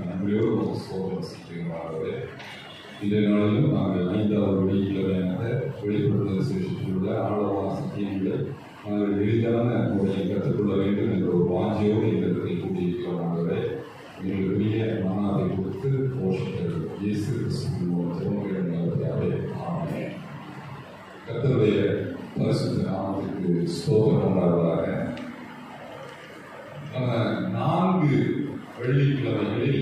நன்றியோடு சோதனை செய்கிறார்களே. இன்றைய நாளிலும் நாங்கள் 5வது வெள்ளிக்கிழமையாக வெளிப்படுத்தும் விசேஷத்தில் உள்ள ஆழமான சத்தியங்களை நாங்கள் எளிதான முறையில் கற்றுக்கொள்ள வேண்டும் என்ற ஒரு வாஞ்சியோடு இந்த இடத்தை கூட்டியிருக்கிறோம். ஆகவே எங்களுடைய மனதை கொடுத்து போஷித்தல் இயேசு கிறிஸ்துவின் மூலம் திருமுறையாகவே ஆமென். கர்த்தருடைய பரிசுத்த நாமத்திற்கு ஸ்தோத்திரம் உண்டாவதாக. 4 வெள்ளிக்கிழமைகளில்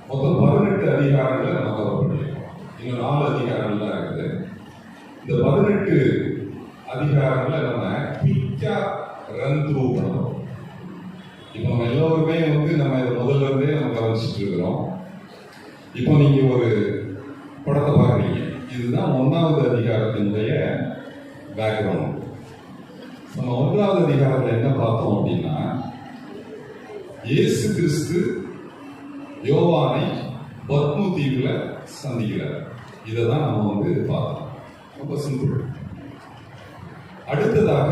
மொத்தம் 18 அதிகாரங்களை நம்ம கவர் பண்ணியிருக்கோம். இன்னும் 4 அதிகாரங்கள் தான் இருக்குது. இந்த 18 அதிகாரங்களை நம்ம குயிக்கா ரன் த்ரூ பண்ணுறோம். இப்போ நம்ம எல்லோருமே நம்ம இதை முதல்ல இருந்தே நம்ம கவனிச்சுட்டு இருக்கிறோம். இப்போ நீங்க ஒரு படத்தை பார்க்குறீங்க. இதுதான் 1வது அதிகாரத்தினுடைய பேக்ரவுண்ட். நம்ம 1வது அதிகாரத்தில் என்ன பார்த்தோம் அப்படின்னா, இயேசு கிறிஸ்து யோவானை பத்மு தீவுல சந்திக்கிறார். இதை தான் நம்ம பார்த்தோம். ரொம்ப சிம்பிள். அடுத்ததாக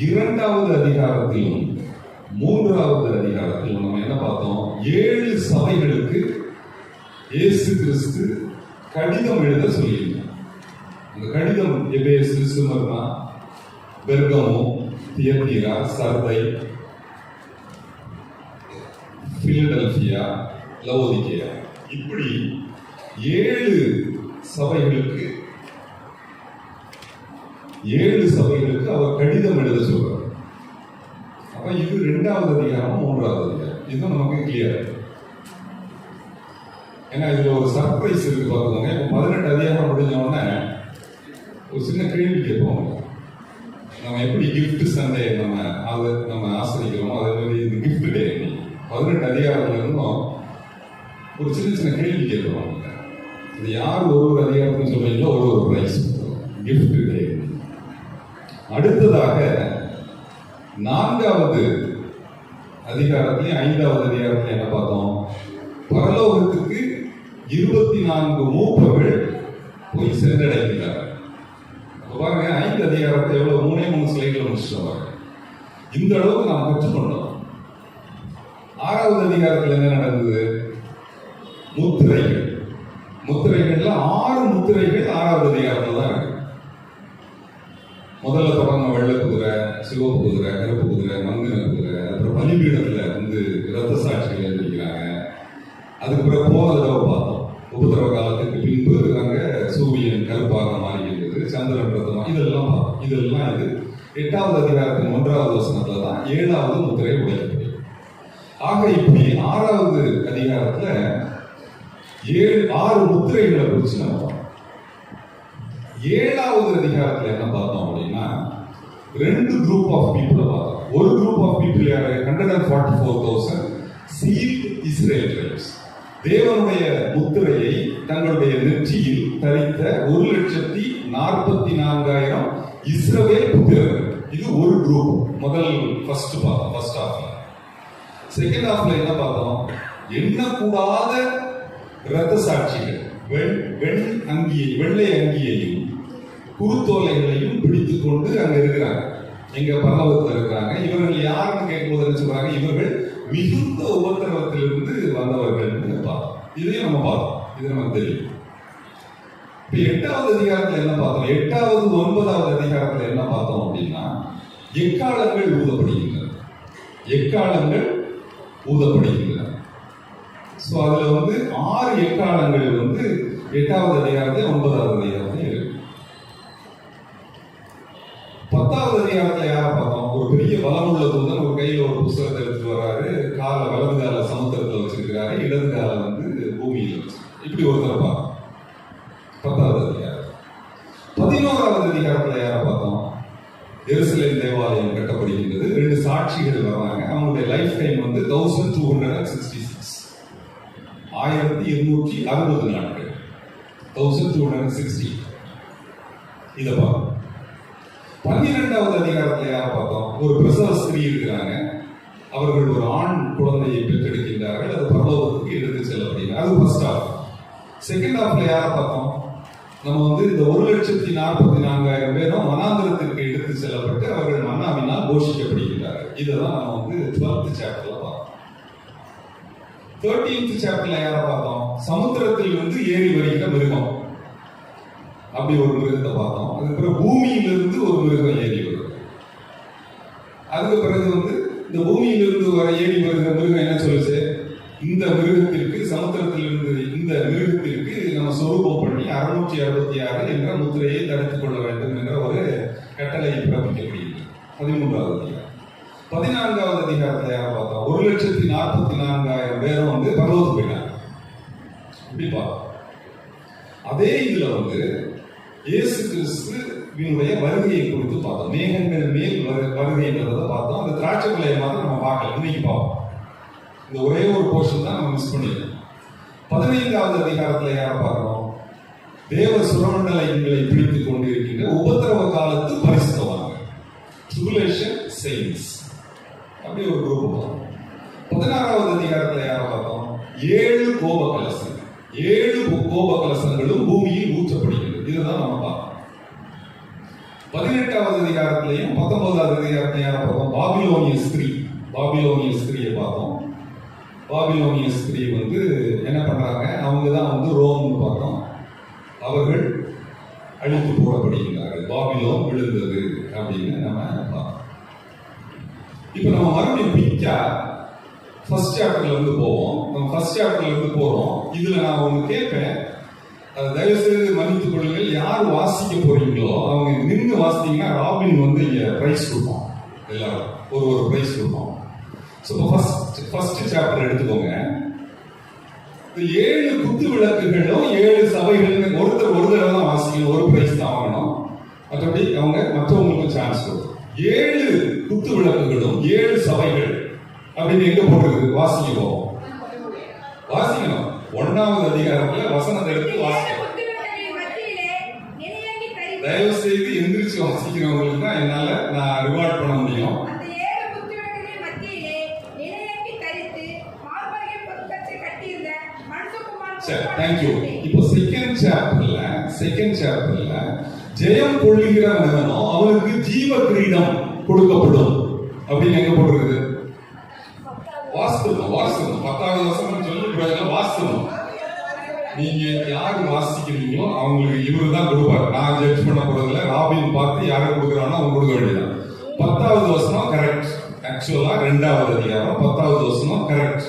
2வது அதிகாரத்திலும் 3வது அதிகாரத்திலும் நம்ம என்ன பார்த்தோம்? 7 சபைகளுக்கு இயேசு கிறிஸ்து கடிதம் எழுத சொல்லியிருந்தார். அந்த கடிதம் எபேசு, சிமர்னா, பெர்கமு, தியத்தீரா, சர்தை, பிலடெல்பியா, லவோதிகேயா, இப்படி 7 சபைகளுக்கு அவர் கடிதம் எழுத சொல்றார். அப்ப இது 2வது அதிகாரம் 3வது அதிகாரம். இதுதான் நமக்கு கிளியர். ஏன்னா இதுல ஒரு சர்ப்ரைஸ் இருக்கு பார்த்துக்கோங்க. இப்போ 18 அதிகாரம் முடிஞ்ச உடனே ஒரு சின்ன கேள்வி கேட்போம். நம்ம எப்படி கிஃப்ட் சண்டே நம்ம ஆசிரியக்கிறோமோ அதே மாதிரி இது கிஃப்ட் டே. 18 அதிகாரத்துல இருந்தும் ஒரு சின்ன கேள்வி கேட்கிறோம். இது யார் ஒரு அதிகாரத்துன்னு சொல்றீங்களோ ஒரு பிரைஸ் கிஃப்ட் டே. அடுத்ததாக 4வது அதிகாரத்திலையும் 5வது அதிகாரத்திலையும் என்ன பார்த்தோம்? பரலோகத்துக்கு 24 மூப்பர்கள் போய் சென்றடைகிறார். பாருங்க, 5 அதிகாரத்தை எவ்வளவு 3 ஸ்லைட்ல முடிச்சுட்டு. இந்த அளவுக்கு நாம் கற்றுக்கொண்டோம். 6வது அதிகாரத்தில் என்ன நடந்தது? முத்திரைகள். முத்திரைகள்ல 6 முத்திரைகள் 6வது அதிகாரத்தில் தான் இருக்கு. முதல்ல தொடர்ந்த வெள்ளை குதிரை, சிவப்பு குதிரை, கருப்பு குதிரை, மங்கின குதிரை, அப்புறம் பலிபீடத்துல இரத்த சாட்சிகள் எழுதிக்கிறாங்க. அதுக்கு பிறகு போன தடவை பார்த்தோம், உபதிரவ காலத்துக்கு பின்பு அங்க சூரியன் கருப்பாக மாறிக்கிறது, சந்திரன் ரத்தமா, இதெல்லாம் பார்த்தோம். இதெல்லாம் 8வது அதிகாரத்தின் 1வது வசனத்துல தான் 7வது முத்திரை உடைக்கப்படுகிறது. ஆக இப்படி 6வது அதிகாரத்துல 6 முத்திரைகளை குறிச்சு நம்ம 7வது அதிகாரத்துல என்ன பார்த்தோம் அப்படின்னா, 2 குரூப் ஆஃப் பீப்புளை பார்த்தோம். ஒரு குரூப் ஆஃப் பீப்புள் யாரு? 144,000 சீல்ட் இஸ்ரேல் ட்ரைப்ஸ். தேவனுடைய முத்திரையை தங்களுடைய நெற்றியில் தரித்த 1,44,000 இஸ்ரவேல் புத்திரர்கள். இது ஒரு குரூப். ஃபர்ஸ்ட் ஹாஃப்ல. செகண்ட் ஹாஃப்ல என்ன பார்த்தோம்? எண்ணக்கூடாத இரத்த சாட்சிகள் வெள்ளை அங்கியையும் குருத்தோலைகளையும் பிடித்துக் கொண்டு அங்க இருக்கிறாங்க. எங்க பரலோகத்தில் இருக்கிறாங்க. இவர்கள் யாருன்னு கேட்கும்போது என்ன சொல்றாங்க? இவர்கள் மிகுந்த உபத்திரவத்திலிருந்து வந்தவர்கள். இதையும் நம்ம பார்த்தோம். இது நமக்கு தெரியும். இப்ப 8வது அதிகாரத்துல என்ன பார்த்தோம்? 8வது 9வது அதிகாரத்துல என்ன பார்த்தோம் அப்படின்னா, எக்காலங்கள் ஊதப்படுகின்றன. எக்காலங்கள் ஊதப்படுகின்றன. சோ அதுல 6 எக்காலங்கள் 8வது அதிகாரத்துல 9வது அதிகாரத்துல இருக்கு. 10வது அதிகாரத்துல யார பார்த்தோம்? ஒரு பெரிய பலமுள்ள தூதன் ஒரு கையில ஒரு புஸ்தகத்தை எடுத்துட்டு வர்றாரு. வலது கால சமுத்திரத்துல வச்சிருக்கிறாரு, இடது கால பூமியில வச்சு. இப்படி ஒருத்தர் பார்த்தோம் 10வது அதிகாரம். 11வது அதிகாரத்துல யார பார்த்தோம்? எருசலேம் தேவாலயம் கட்டப்படுகின்றது. 2 சாட்சிகள் வர்றாங்க. அவங்களுடைய லைஃப் டைம் 1266, 1260 நாட்கள். 1260. இத பார்த்தோம். 12வது அதிகாரத்துல யார பார்த்தோம்? ஒரு பிரசவ ஸ்திரீ இருக்கிறாங்க. அவர்கள் ஒரு ஆண் குழந்தையை பெற்றெடுக்கின்றார்கள். அது பரலோகத்துக்கு எடுத்து செல்லப்படுகிறார். அது ஃபர்ஸ்ட் ஹாஃப். செகண்ட் ஹாஃப்ல யார பார்த்தோம்? நம்ம இந்த 1,44,000 பேரும் வனாந்திரத்திற்கு எடுத்து செல்லப்பட்டு அவர்கள் மன்னாவினால் போஷிக்கப்படுகிறார்கள். இதெல்லாம் நம்ம 12th சாப்டர்ல பார்த்தோம். 13th சாப்டர்ல யார பார்த்தோம்? சமுத்திரத்தில் இருந்து ஏறி வருகிற மிருகம், அப்படி ஒரு மிருகத்தை பார்த்தோம். அதுக்கு பிறகு பூமியிலிருந்து ஒரு மிருகம் ஏறி வருது. அதுக்கு பிறகு இந்த பூமியிலிருந்து வர ஏறி வருகிற மிருகம் என்ன சொல்லுச்சு? இந்த மிருகத்திற்கு, சமுத்திரத்திலிருந்து இந்த மிருகத்திற்கு நம்ம சொரூபம் பண்ணி 666 என்ற முத்திரையை தடுத்துக் கொள்ள வேண்டும் என்ற ஒரு கட்டளை பிறப்பிக்கப்படுகிறது. 13வது அதிகாரம். 14வது அதிகாரத்துல யாரை பார்த்தோம்? 1,44,000 பேரும் பரலோகத்துக்கு போயிட்டாங்க. இப்படிப்பா அதே இதுல இயேசு கிறிஸ்துவினுடைய வருகையை குறித்து பார்த்தோம். மேகங்கள் மேல் வருகைன்றதை பார்த்தோம். அந்த திராட்சை கொலையை மாத்திரம் நம்ம பார்க்கல, இன்னைக்கு பார்ப்போம். இந்த ஒரே ஒரு போர்ஷன் தான் நம்ம மிஸ் பண்ணிடுறோம். 15வது அதிகாரத்துல யாரை பார்க்கிறோம்? தேவ சுரமண்டலங்களை பிடித்துக் கொண்டிருக்கின்ற உபத்திரவ காலத்து பரிசுத்தவான்கள், ட்ரிபுலேஷன் செயின்ட்ஸ், அப்படி ஒரு குரூப் பார்த்தோம். 16வது அதிகாரத்துல யாரை பார்த்தோம்? 7 கோப கலசங்கள். 7 கோப கலசங்களும் பூமியில் ஊற்றப்படுகிறது. இதுதான் நம்ம பார்த்தோம். 18வது அதிகாரத்திலையும் 19வது அதிகாரத்திலையும் யாரை பார்த்தோம்? பாபிலோனிய ஸ்திரீயை பார்த்தோம். பாபிலோனிய ஸ்திரீ என்ன பண்றாங்க? அவங்க தான் ரோம்னு பார்த்தோம். அவர்கள் அழித்து போடப்படுகிறார்கள். பாபிலோன் விழுந்தது அப்படின்னு நம்ம பார்த்தோம். இப்ப நம்ம மறுபடியும் பிக்கா ஃபர்ஸ்ட் சாப்டர்ல இருந்து போவோம். நம்ம ஃபர்ஸ்ட் சாப்டர்ல இருந்து போறோம். இதுல நான் ஒண்ணு கேட்பேன், அதை தயவு செய்து மன்னித்துக் கொள்ளுங்கள். யார் வாசிக்க போறீங்களோ அவங்க நின்று வாசித்தீங்கன்னா ராபின் இங்க பிரைஸ் கொடுப்போம். எல்லாரும் ஒரு பிரைஸ் கொடுப்போம். ஃபர்ஸ்ட் சாப்டர் எடுத்துக்கோங்க. 7 குத்து விளக்குகளும் 7 சபைகள் ஒருத்தர் ஒரு தடவை தான் வாசிக்கணும், ஒரு பிரைஸ் தான் வாங்கணும். மற்றபடி அவங்க மற்றவங்களுக்கு சான்ஸ் கொடுக்கும். 7 குத்து விளக்குகளும் 7 சபைகள் அப்படின்னு எங்க போடுறது? வாசிக்கணும். 1வது அதிகாரத்துல வசனத்தை எடுத்து வாசிக்கணும். தயவு செய்து எந்திரிச்சு வாசிக்கிறவங்களுக்கு தான் என்னால நான் ரிவார்ட் பண்ண முடியும். தேங்க்யூ. இப்போ செகண்ட் சாப்டர்ல ஜெயம் கொள்ளுகிறவனோ அவனுக்கு ஜீவ கிரீடம் கொடுக்கப்படும் அப்படின்னு எங்க போடுறது? வாசிக்கணும். 10வது வசனம் சொல்லி வாசிக்கணும். நீங்க யாரு வாசிக்கிறீங்களோ அவங்களுக்கு இவரு தான் கொடுப்பாரு. நான் ஜட்ஜ் பண்ண போறதுல ராபின் பார்த்து யாரை கொடுக்குறானோ அவங்க கொடுக்க வேண்டியதான். 10வது வசனம் கரெக்ட். ஆக்சுவலா 2வது அதிகாரம் 10வது வசனம் கரெக்ட்.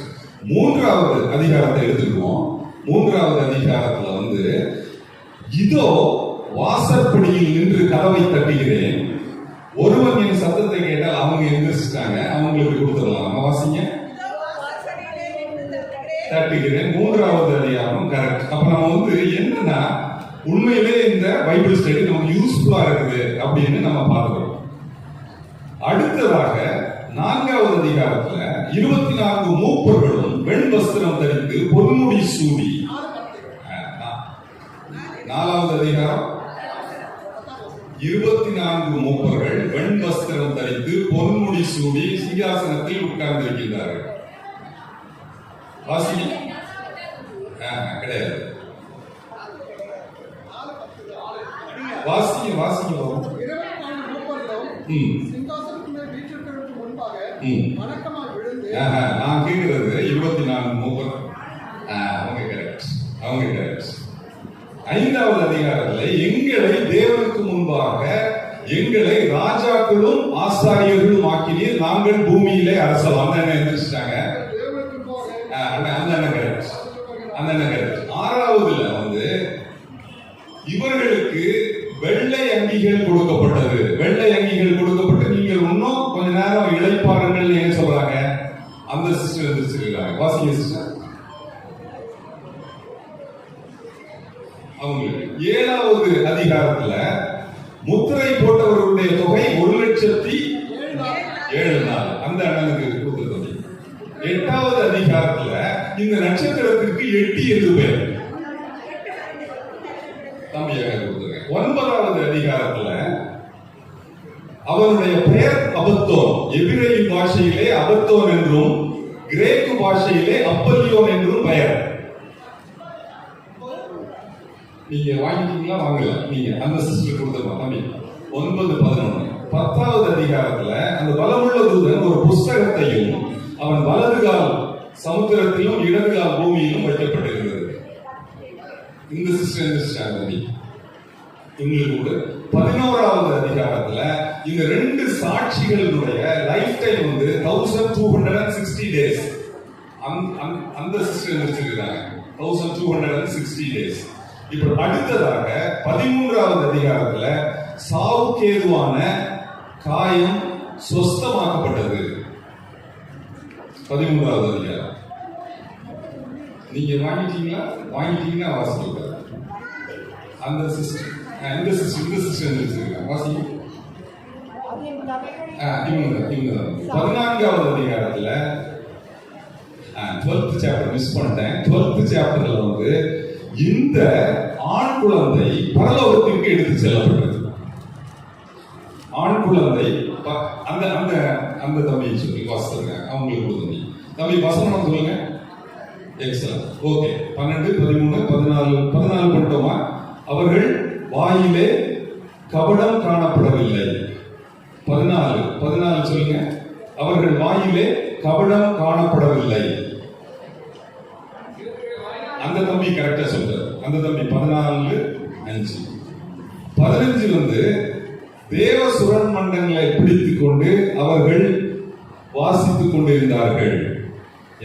3வது அதிகாரத்தை எடுத்துக்குவோம். 3வது அதிகாரத்துல இதோ வாசற்படியில் நின்று கதவை தட்டுகிறேன், ஒருவன் என் சத்தத்தை கேட்டால் அவங்க எந்திரிச்சிட்டாங்க, அவங்களுக்கு கொடுத்துடலாம். நம்ம வாசிங்க. தட்டுகிறேன் 3வது அதிகாரம் கரெக்ட். அப்ப நம்ம என்னன்னா உண்மையிலே இந்த பைபிள் ஸ்டடி நமக்கு யூஸ்ஃபுல்லா இருக்குது அப்படின்னு நம்ம பார்க்கிறோம். அடுத்ததாக 4வது அதிகாரத்துல 24 மூப்பர்களும் வெண் வஸ்திரம் தரித்து பொன்முடி சூடி. 4வது அதிகாரம் 24 மூப்பர்கள் வெண் வஸ்திரம் தரித்து பொன்முடி சூடி சிங்காசனத்தில் உட்கார்ந்திருக்கிறார்கள். வாசிங்க. கிடையாது. வாசிங்க. நான் கேட்கிறது 24 மூப்பர். அவங்க கரெக்ட். 5வது அதிகாரத்துல எங்களை தேவனுக்கு முன்பாக எங்களை ராஜாக்களும் ஆசாரியர்களும் ஆக்கினீர், நாங்கள் பூமியிலே அரசலாம். அந்த எந்திரிச்சிட்டாங்க. அந்த கரெக்ட். 6வதுல இவர்களுக்கு வெள்ளை அங்கிகள் கொடுக்கப்பட்டது. வெள்ளை அங்கிகள் கொடுக்கப்பட்டு நீங்கள் இன்னும் கொஞ்ச நேரம் இளைப்பாருங்கள் ஏன் சொல்றாங்க? அந்த சிஸ்டர் எந்திரிச்சிருக்காங்க. வாசிங்க சிஸ்டர். அவங்களுக்கு 7வது அதிகாரத்துல முத்திரை போட்டவர்களுடைய தொகை 1,07,000 அந்த அண்ணனுக்கு கொடுத்தது. 8வது அதிகாரத்துல இந்த நட்சத்திரத்திற்கு 8 பேர் தம்பியாக கொடுத்துருக்கேன். 9வது அதிகாரத்துல அவனுடைய பெயர் அபத்தோன். எபிரேய பாஷையிலே அபத்தோன் என்றும் கிரேக்கு பாஷையிலே அப்பல்லியோன் என்றும் பெயர். நீங்க வாங்கிட்டீங்களா? வாங்கல. நீங்க அந்த சிஸ்டர் கொடுத்துருப்பாங்க. 9, 11. 10வது அதிகாரத்துல அந்த பலமுள்ள தூதன் ஒரு புஸ்தகத்தையும் அவன் வலது கால் சமுத்திரத்திலும் இடதுகால் பூமியிலும் வைக்கப்பட்டிருந்தது. இந்த சிஸ்டம் இவங்களுக்கு கூட 11வது அதிகாரத்துல இந்த ரெண்டு சாட்சிகளுடைய லைஃப் டைம் வந்து 1260 டேஸ் அந்த சிஸ்டம் வச்சிருக்காங்க. 1260 டேஸ். இப்ப அடுத்ததாக 13வது அதிகாரத்துல சாவுக்கு ஏதுவான காயம் சொஸ்தமாக்கப்பட்டது. 13வது அதிகாரம் நீங்க வாங்கிட்டீங்கன்னா வாசிக்க அந்த சிஸ்டம் இந்த சிஸ்டம் வச்சிருக்காங்க. வாசிக்க 14வது அதிகாரத்துல 12th சாப்டர் மிஸ் பண்ணிட்டேன். 12th சாப்டர்ல வந்து இந்த ஆண் குழந்தை பரலோகத்திற்கு எடுத்து செல்லப்பட்டது. ஆண் குழந்தை அந்த அந்த அந்த தம்பியை சொல்லி வாசிங்க. அவங்களுக்கு தம்பி வசனம் சொல்லுங்க. எக்ஸலன்ட். ஓகே. 12, 13, 14 பண்ணிட்டோமா? அவர்கள் வாயிலே கபடம் காணப்படவில்லை. 14 சொல்லுங்க. அவர்கள் வாயிலே கபடம் காணப்படவில்லை. அந்த தம்பி கரெக்டா சொல்றாரு. அந்த தம்பி 14:5. 15 வந்து தேவ சுரன் மண்டங்களை பிடித்துக் கொண்டு அவர்கள் வாசித்துக் கொண்டிருந்தார்கள்.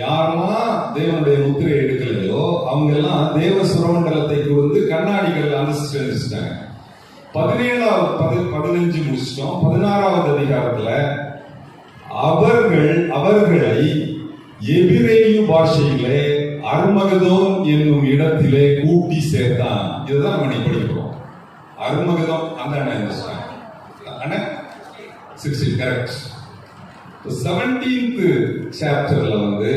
யாரெல்லாம் தேவனுடைய முத்திரை எடுக்கலையோ அவங்க எல்லாம் தேவ சுரமண்டலத்தை கொடுத்து கண்ணாடிகள் அனுஷ்டிச்சிட்டாங்க. 15 முடிச்சிட்டோம். 16வது அதிகாரத்துல அவர்களை எபிரேயு பாஷையிலே அர்மகதோன் என்னும் இடத்திலே கூட்டி சேர்த்தான். இதுதான் நம்ம படிக்கிறோம். அர்மகதோன் அந்த 16 கரெக்ட். 17th சாப்டர்ல வந்து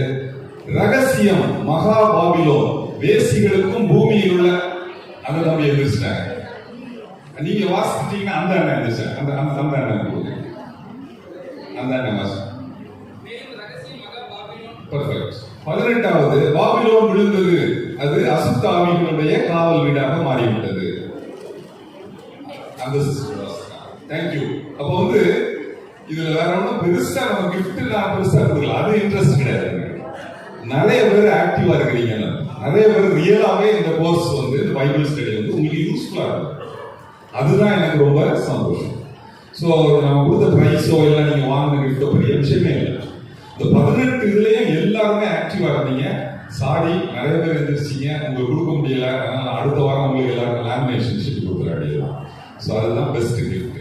ரகசியம் மகா பாபிலோன் வேசிகளுக்கும் பூமியில் உள்ள அந்த தம்பி எழுதிட்டாங்க. நீங்க வாசிட்டீங்கன்னா அந்த அண்ணன் எழுதிச்சாங்க. அந்த அண்ணன் வாசி. பர்ஃபெக்ட். 18வது பாபிலோன் விழுந்தது. அது அசுத்த ஆவிகளுடைய காவல் வீடாக மாறிவிட்டது. அந்த தேங்க்யூ. அப்ப வந்து இதுல வேற ஒன்றும் பெருசா நம்ம கிஃப்ட் நான் பெருசா கொடுக்கல. அது இன்ட்ரெஸ்ட் கிடையாது. நிறைய பேர் ஆக்டிவா இருக்கிறீங்க. நிறைய பேர் ரியலாவே இந்த கோர்ஸ் வந்து இந்த பைபிள் ஸ்டடி வந்து உங்களுக்கு யூஸ்ஃபுல்லா இருக்கும். அதுதான் எனக்கு ரொம்ப சந்தோஷம். ஸோ நம்ம கொடுத்த பிரைஸோ இல்லை நீங்க வாங்கின கிஃப்டோ பெரிய விஷயமே இல்லை. இந்த 18 இதுலயும் எல்லாருமே ஆக்டிவா இருந்தீங்க. சாரி நிறைய பேர் எந்திரிச்சிங்க. உங்களுக்கு கொடுக்க முடியல. அதனால அடுத்த வாரம் உங்களுக்கு எல்லாருக்கும் லேமினேஷன் ஷீட் கொடுத்துறாடியலாம். ஸோ அதுதான் பெஸ்ட் கிஃப்ட்.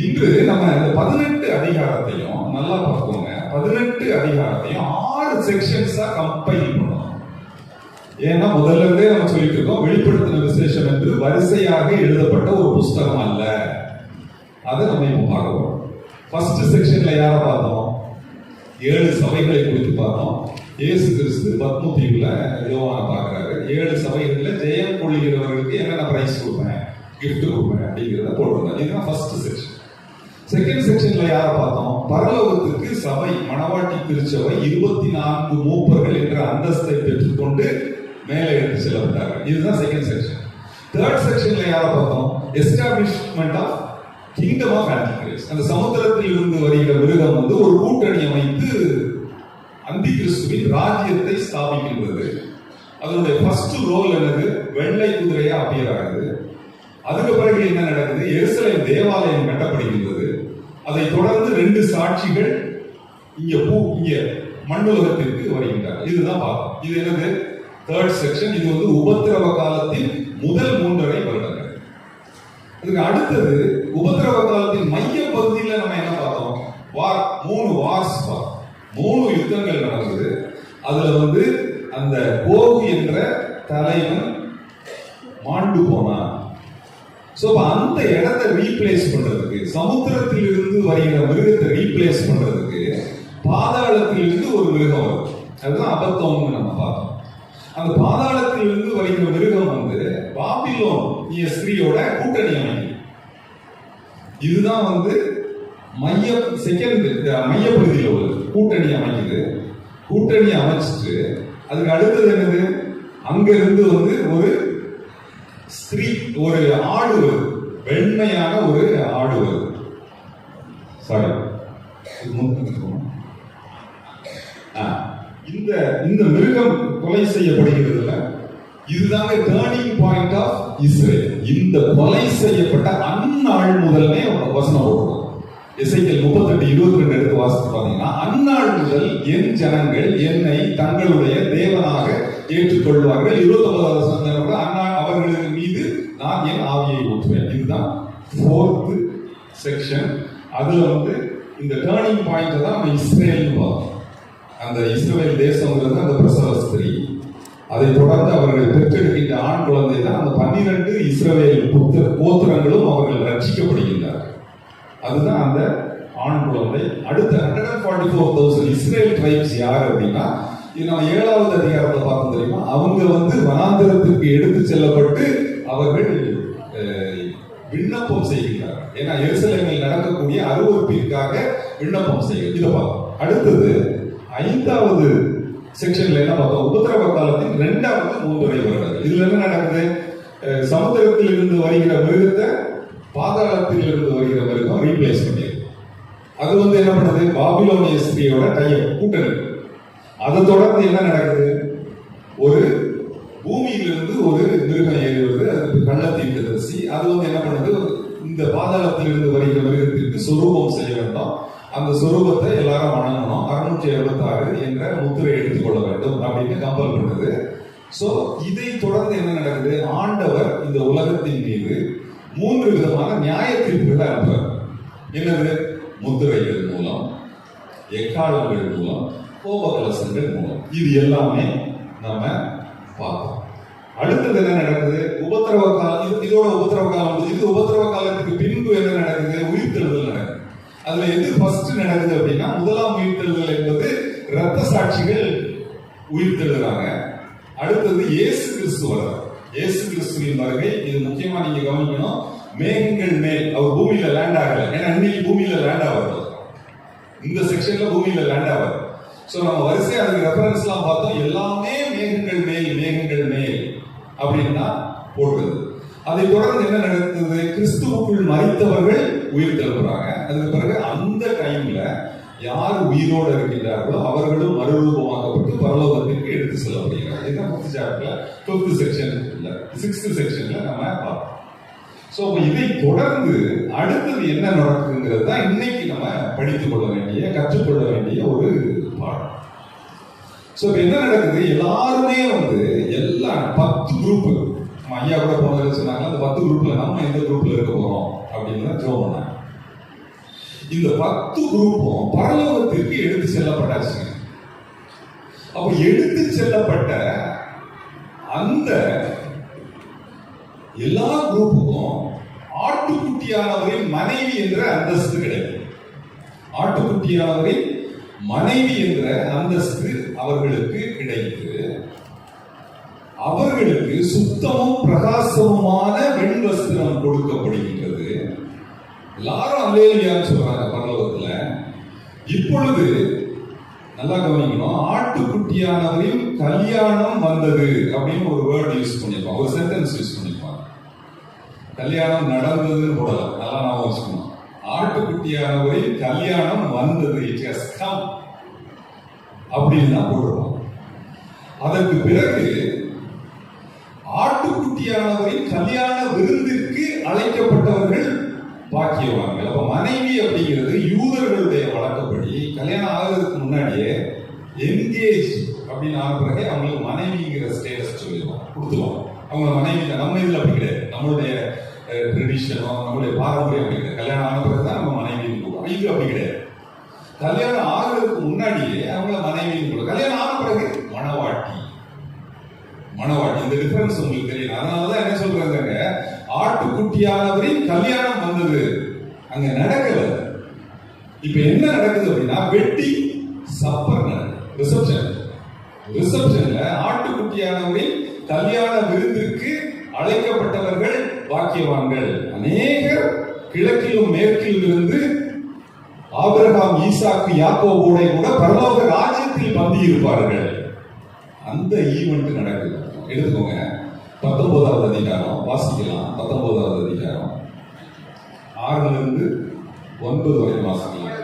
இன்று நம்ம இந்த 18 அதிகாரத்தையும் நல்லா பார்ப்போங்க. 18 அதிகாரத்தையும் 6 செக்ஷன்ஸா கம்பைல் பண்ணணும். ஏன்னா முதல்ல இருந்தே நம்ம சொல்லிட்டு இருக்கோம், வெளிப்படுத்தின விசேஷம் என்று வரிசையாக எழுதப்பட்ட ஒரு புஸ்தகம் அல்ல. அதை நம்ம இப்ப பார்க்கிறோம். ஃபர்ஸ்ட் செக்ஷன்ல யாரை பார்த்தோம்? 7 சபைகளை குறித்து பார்த்தோம். இயேசு கிறிஸ்து பத்ம தீவுல யோவான பார்க்கிறாரு. 7 சபைகள்ல ஜெயம் கொள்கிறவர்களுக்கு என்னென்ன பிரைஸ் கொடுப்பேன், கிஃப்ட் கொடுப்பேன் அப்படிங்கிறத போட்டிருந்தாங்க. இதுதான் ஃபர்ஸ்ட் செக்ஷன். செகண்ட் செக்ஷன்ல யாரை பார்த்தோம்? பரலோகத்துக்கு சபை மணவாட்டி திருச்சபை 24 மூப்பர்கள் என்ற அந்தஸ்தை பெற்றுக்கொண்டு மேலே எடுத்து செல்லப்பட்டார்கள். இதுதான் செகண்ட் செக்ஷன். தேர்ட் செக்ஷன்ல யாரை பார்த்தோம்? எஸ்டாபிளிஷ்மெண்ட் ஆஃப் கிங்டம் ஆஃப் ஆன்டிகிரைஸ்ட். அந்த சமுத்திரத்தில் இருந்து வருகிற மிருகம் வந்து ஒரு கூட்டணி அமைத்து அந்தி கிறிஸ்துவின் ராஜ்யத்தை ஸ்தாபிக்கின்றது. அதனுடைய ஃபர்ஸ்ட் ரோல் என்னது? வெள்ளை குதிரையா அப்பியர் ஆகுது. அதுக்கு பிறகு என்ன நடக்குது? எருசலேம் தேவாலயம் கட்டப்படுகின்றது. அதை தொடர்ந்து 2 சாட்சிகள் இங்க மண்ணுலகத்திற்கு வருகின்றனர். இதுதான் பார்ப்போம். இது என்னது? Third section. இது வந்து உபத்திரவ காலத்தின் முதல் 3.5 வருடங்கள். இதுக்கு அடுத்தது உபத்திரவ காலத்தின் மைய பகுதியில் நம்ம என்ன பார்த்தோம்? 3 வார்ஸ், 3 யுத்தங்கள் நடந்தது. அதுல வந்து அந்த கோகு என்ற தலைவன் மாண்டு போனான். சோ அந்த இடத்தை ரீப்ளேஸ் பண்றதுக்கு, சமுத்திரத்தில் இருந்து வருகிற மிருகத்தை ரீப்ளேஸ் பண்றதுக்கு பாதாளத்தில் இருந்து ஒரு மிருகம் வருது. அதுதான் அபத்தம்னு நம்ம பார்த்தோம். அந்த பாதாளத்தில் இருந்து வருகிற மிருகம் வந்து பாபிலோன் ஸ்திரீயோட கூட்டணி அமைக்குது. இதுதான் வந்து மையப்பகுதியில் உள்ளது. கூட்டணி அமைக்குது. கூட்டணி அமைச்சிட்டு அதுக்கு அடுத்தது என்னது? அங்க இருந்து வந்து ஒரு ஸ்திரீ, ஒரு ஆடு வருது. வெண்மையான ஒரு ஆடு வருது. சாரி, இந்த இந்த மிருகம் கொலை செய்யப்படுகிறதுல இதுதாங்க டேர்னிங் பாயிண்ட் ஆஃப் இஸ்ரேல். இந்த கொலை செய்யப்பட்ட அந்நாள் முதல்னே வசனம் போடுறோம். எசேக்கியேல் 38:22 எடுத்து வாசித்து பாத்தீங்கன்னா, அந்நாள் முதல் என் ஜனங்கள் என்னை தங்களுடைய தேவனாக ஏற்றுக்கொள்வார்கள். 29வது வசனம் அவர்களுக்கு மீது நான் என் ஆவியை ஊற்றுவேன். இதுதான் 4th செக்ஷன். அதுல இந்த டேர்னிங் பாயிண்ட் தான் நம்ம இஸ்ரேல் பார்த்தோம். அந்த இஸ்ரேல் தேசம்ங்கிறது அந்த பிரசவ ஸ்திரீ. அதை தொடர்ந்து அவர்கள் பெற்றெடுக்கின்ற ஆண் குழந்தை தான் அந்த 12 இஸ்ரவேல் கோத்திரங்களும் அவர்கள் ரட்சிக்கப்படுகின்றார்கள். அதுதான் அந்த ஆண் குழந்தை. அடுத்த 144,000 இஸ்ரேல் ட்ரைப்ஸ் யார் அப்படின்னா, இது நம்ம 7வது அதிகாரத்தை பார்த்து தெரியுமா, அவங்க வனாந்திரத்திற்கு எடுத்து செல்லப்பட்டு அவர்கள் விண்ணப்பம் செய்கிறார். ஏன்னா எருசலேமில் நடக்கக்கூடிய அருவருப்பிற்காக விண்ணப்பம் செய்கிறது. இதை பார்த்தோம். அடுத்தது 5வது செக்ஷன்ல என்ன பார்த்தோம்? உபத்திரவ காலத்தின் 2வது 3 வருடங்கள். இதுல என்ன நடக்குது? சமுத்திரத்தில் இருந்து வருகிற மிருகத்தை பாதாளத்தில் இருந்து வருகிற மிருகம் ரீப்ளேஸ் பண்ணியது. அது என்ன பண்ணுது? பாபிலோனிய ஸ்திரீயோட கூட்டணி. அதை தொடர்ந்து என்ன நடக்குது? ஒரு பூமியிலிருந்து ஒரு மிருகம் ஏறி வருது. அதுக்கு கள்ளத்தீட்டு தரிசி. அது என்ன பண்ணுது? இந்த பாதாளத்தில் இருந்து வருகிற மிருகத்திற்கு சொரூபம் செய்ய வேண்டும். அந்த சொரூபத்தை எல்லாரும் வணங்கணும். 676 என்ற முத்திரை எடுத்துக்கொள்ள வேண்டும் அப்படின்னு கம்பல் பண்ணுது. சோ இதை தொடர்ந்து என்ன நடக்குது? ஆண்டவர் இந்த உலகத்தின் மீது 3 விதமான நியாய தீர்ப்புகளை அனுப்புறார். என்னது? முத்திரைகள் மூலம், எக்காலங்கள் மூலம், கோபகலசங்கள் மூலம். இது எல்லாமே நம்ம பார்த்தோம். அடுத்தது என்ன நடக்குது? உபத்திரவ காலம். இதோட உபத்திரவ காலம். இது உபத்திரவ காலத்துக்கு பின்பு என்ன நடக்குது? உயிர்த்தெழுதல் நடக்குது. அதுல எது ஃபர்ஸ்ட் நடக்குது அப்படின்னா, முதலாம் உயிர்த்தெழுதல் என்பது இரத்த சாட்சிகள் உயிர்த்தெழுறாங்க. அடுத்தது இயேசு கிறிஸ்து வர்றார். இயேசு கிறிஸ்துவின் வருகை. இது முக்கியமா நீங்க கவனிக்கணும். மேகங்கள் மேல் அவர் பூமியில லேண்ட் ஆகல. ஏன்னா இன்னைக்கு பூமியில லேண்ட் ஆகுது. இந்த செக்ஷன்ல பூமியில லேண்ட் ஆகுது. சோ நம்ம வரிசையா அதுக்கு ரெஃபரன்ஸ் எல்லாம் பார்த்தோம். எல்லாமே மேகங்கள் மேல் அப்படின்னா போடுறது. அதை தொடர்ந்து என்ன நடக்குது? கிறிஸ்துவுக்குள் மரித்தவர்கள் உயிர் தெழுறாங்க. அதுக்கு பிறகு அந்த டைம்ல யார் உயிரோடு இருக்கின்றார்களோ அவர்களும் மறுரூபமாக்கப்பட்டு பரலோகத்திற்கு எடுத்து செல்லப்படுகிறார்கள். இதுதான் 5th சாப்டர்ல 5th செக்ஷன் இல்ல 6th செக்ஷன்ல நம்ம பார்ப்போம். சோ இதை தொடர்ந்து அடுத்தது என்ன நடக்குங்கிறது தான் இன்னைக்கு நம்ம படித்துக் கொள்ள வேண்டிய, கற்றுக்கொள்ள வேண்டிய ஒரு பாடம். சோ என்ன நடக்குது? எல்லாருமே எல்லாம் 10 குரூப் ஐயா கூட போனதுல சொன்னாங்க. அந்த 10 குரூப்ல நம்ம எந்த குரூப்ல இருக்க போறோம் அப்படின்னு ஜோம் பண்ணாங்க. இந்த 10 குரூப்பும் பரலோகத்திற்கு எடுத்து செல்லப்பட்டாச்சு. அப்ப எடுத்து செல்லப்பட்ட அந்த எல்லா குரூப்புக்கும் ஆட்டுக்குட்டியானவரின் மனைவி என்ற அந்தஸ்து கிடைக்கும். ஆட்டுக்குட்டியானவரின் மனைவி என்ற அந்தஸ்து அவர்களுக்கு கிடைத்து, அவர்களுக்கு சுத்தமும் பிரகாசமுமான வெண்வஸ்திரம் கொடுக்கப்படுகின்றது. எல்லாரும் அல்லேலூயான்னு சொல்றாங்க பரலோகத்துல. இப்பொழுது நல்லா கவனிக்கணும். ஆட்டுக்குட்டியானவரின் கல்யாணம் வந்தது அப்படின்னு ஒரு வேர்ட் யூஸ் பண்ணிருப்பாங்க, ஒரு சென்டென்ஸ் யூஸ் பண்ணிருப்பாங்க. கல்யாணம் நடந்ததுன்னு போடல, நல்லா நான் வச்சுக்கணும். ஆட்டுக்குட்டியானவரின் கல்யாணம் வந்தது, இட் ஹஸ் கம் அப்படின்னு தான் போடுறோம். அதற்கு பிறகு ஆட்டுக்குட்டியானவரின் கல்யாண விருந்திற்கு அழைக்கப்பட்டவர்கள் பாக்கியவான்கள். அப்ப மனைவி அப்படிங்கிறது யூதர்களுடைய வழக்கப்படி கல்யாணம் ஆகிறதுக்கு முன்னாடியே என்கேஜ் அப்படின்னு ஆன பிறகு அவங்களுக்கு மனைவிங்கிற ஸ்டேட்டஸ் சொல்லிடுவாங்க, கொடுத்துருவாங்க. அவங்க மனைவி. நம்ம இதுல அப்படி கிடையாது. நம்மளுடைய ட்ரெடிஷனோ நம்மளுடைய பாரம்பரியம் அப்படி கிடையாது. கல்யாணம் ஆன பிறகு தான் நம்ம மனைவின்னு கூடுவோம். இது அப்படி கிடையாது. கல்யாணம் ஆகிறதுக்கு முன்னாடியே அவங்கள மனைவின்னு கூடுவோம். கல்யாணம் ஆன பிறகு மணவாட்டி. இந்த டிஃபரன்ஸ் உங்களுக்கு தெரியும். அதனாலதான் என்ன சொல்றாங்க, ஆட்டுக்குட்டியானவரின் கல்யாணம் வந்தது, அங்க நடக்கல. இப்ப என்ன நடக்குது அப்படின்னா, வெட்டிங் சப்பர் நடக்குது. ரிசப்ஷன்ல ஆட்டுக்குட்டியானவரின் கல்யாண விருந்திற்கு அழைக்கப்பட்டவர்கள் பாக்கியவான்கள். அநேகர் கிழக்கிலும் மேற்கிலும் இருந்து ஆபிரகாம், ஈசாக்கு, யாக்கோபோட கூட பரலோக ராஜ்யத்தில் பந்தி இருப்பார்கள். அந்த ஈவெண்ட் நடக்குது. எடுத்துக்கோங்க. 19வது அதிகாரம் வாசிக்கலாம். 19வது அதிகாரம் 6 இருந்து 9 வரை வாசிக்கலாம்.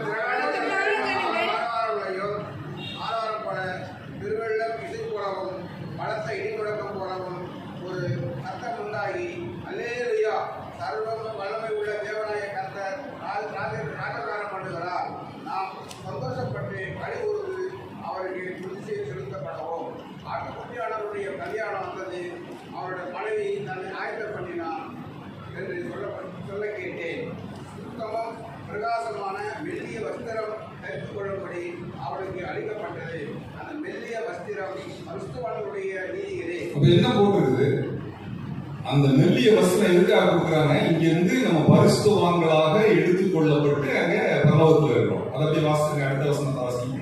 அப்ப என்ன போட்டிருக்குது? அந்த மெல்லிய வஸ்திரம் எதுக்காக கொடுக்குறாங்க? இங்க இருந்து நம்ம பரிசுத்தவான்களாக எடுத்துக்கொள்ளப்பட்டு அங்க பரலோகத்துல இருக்கிறோம். அதை அப்படியே வாசிங்க, அடுத்த வசனத்தை வாசிங்க.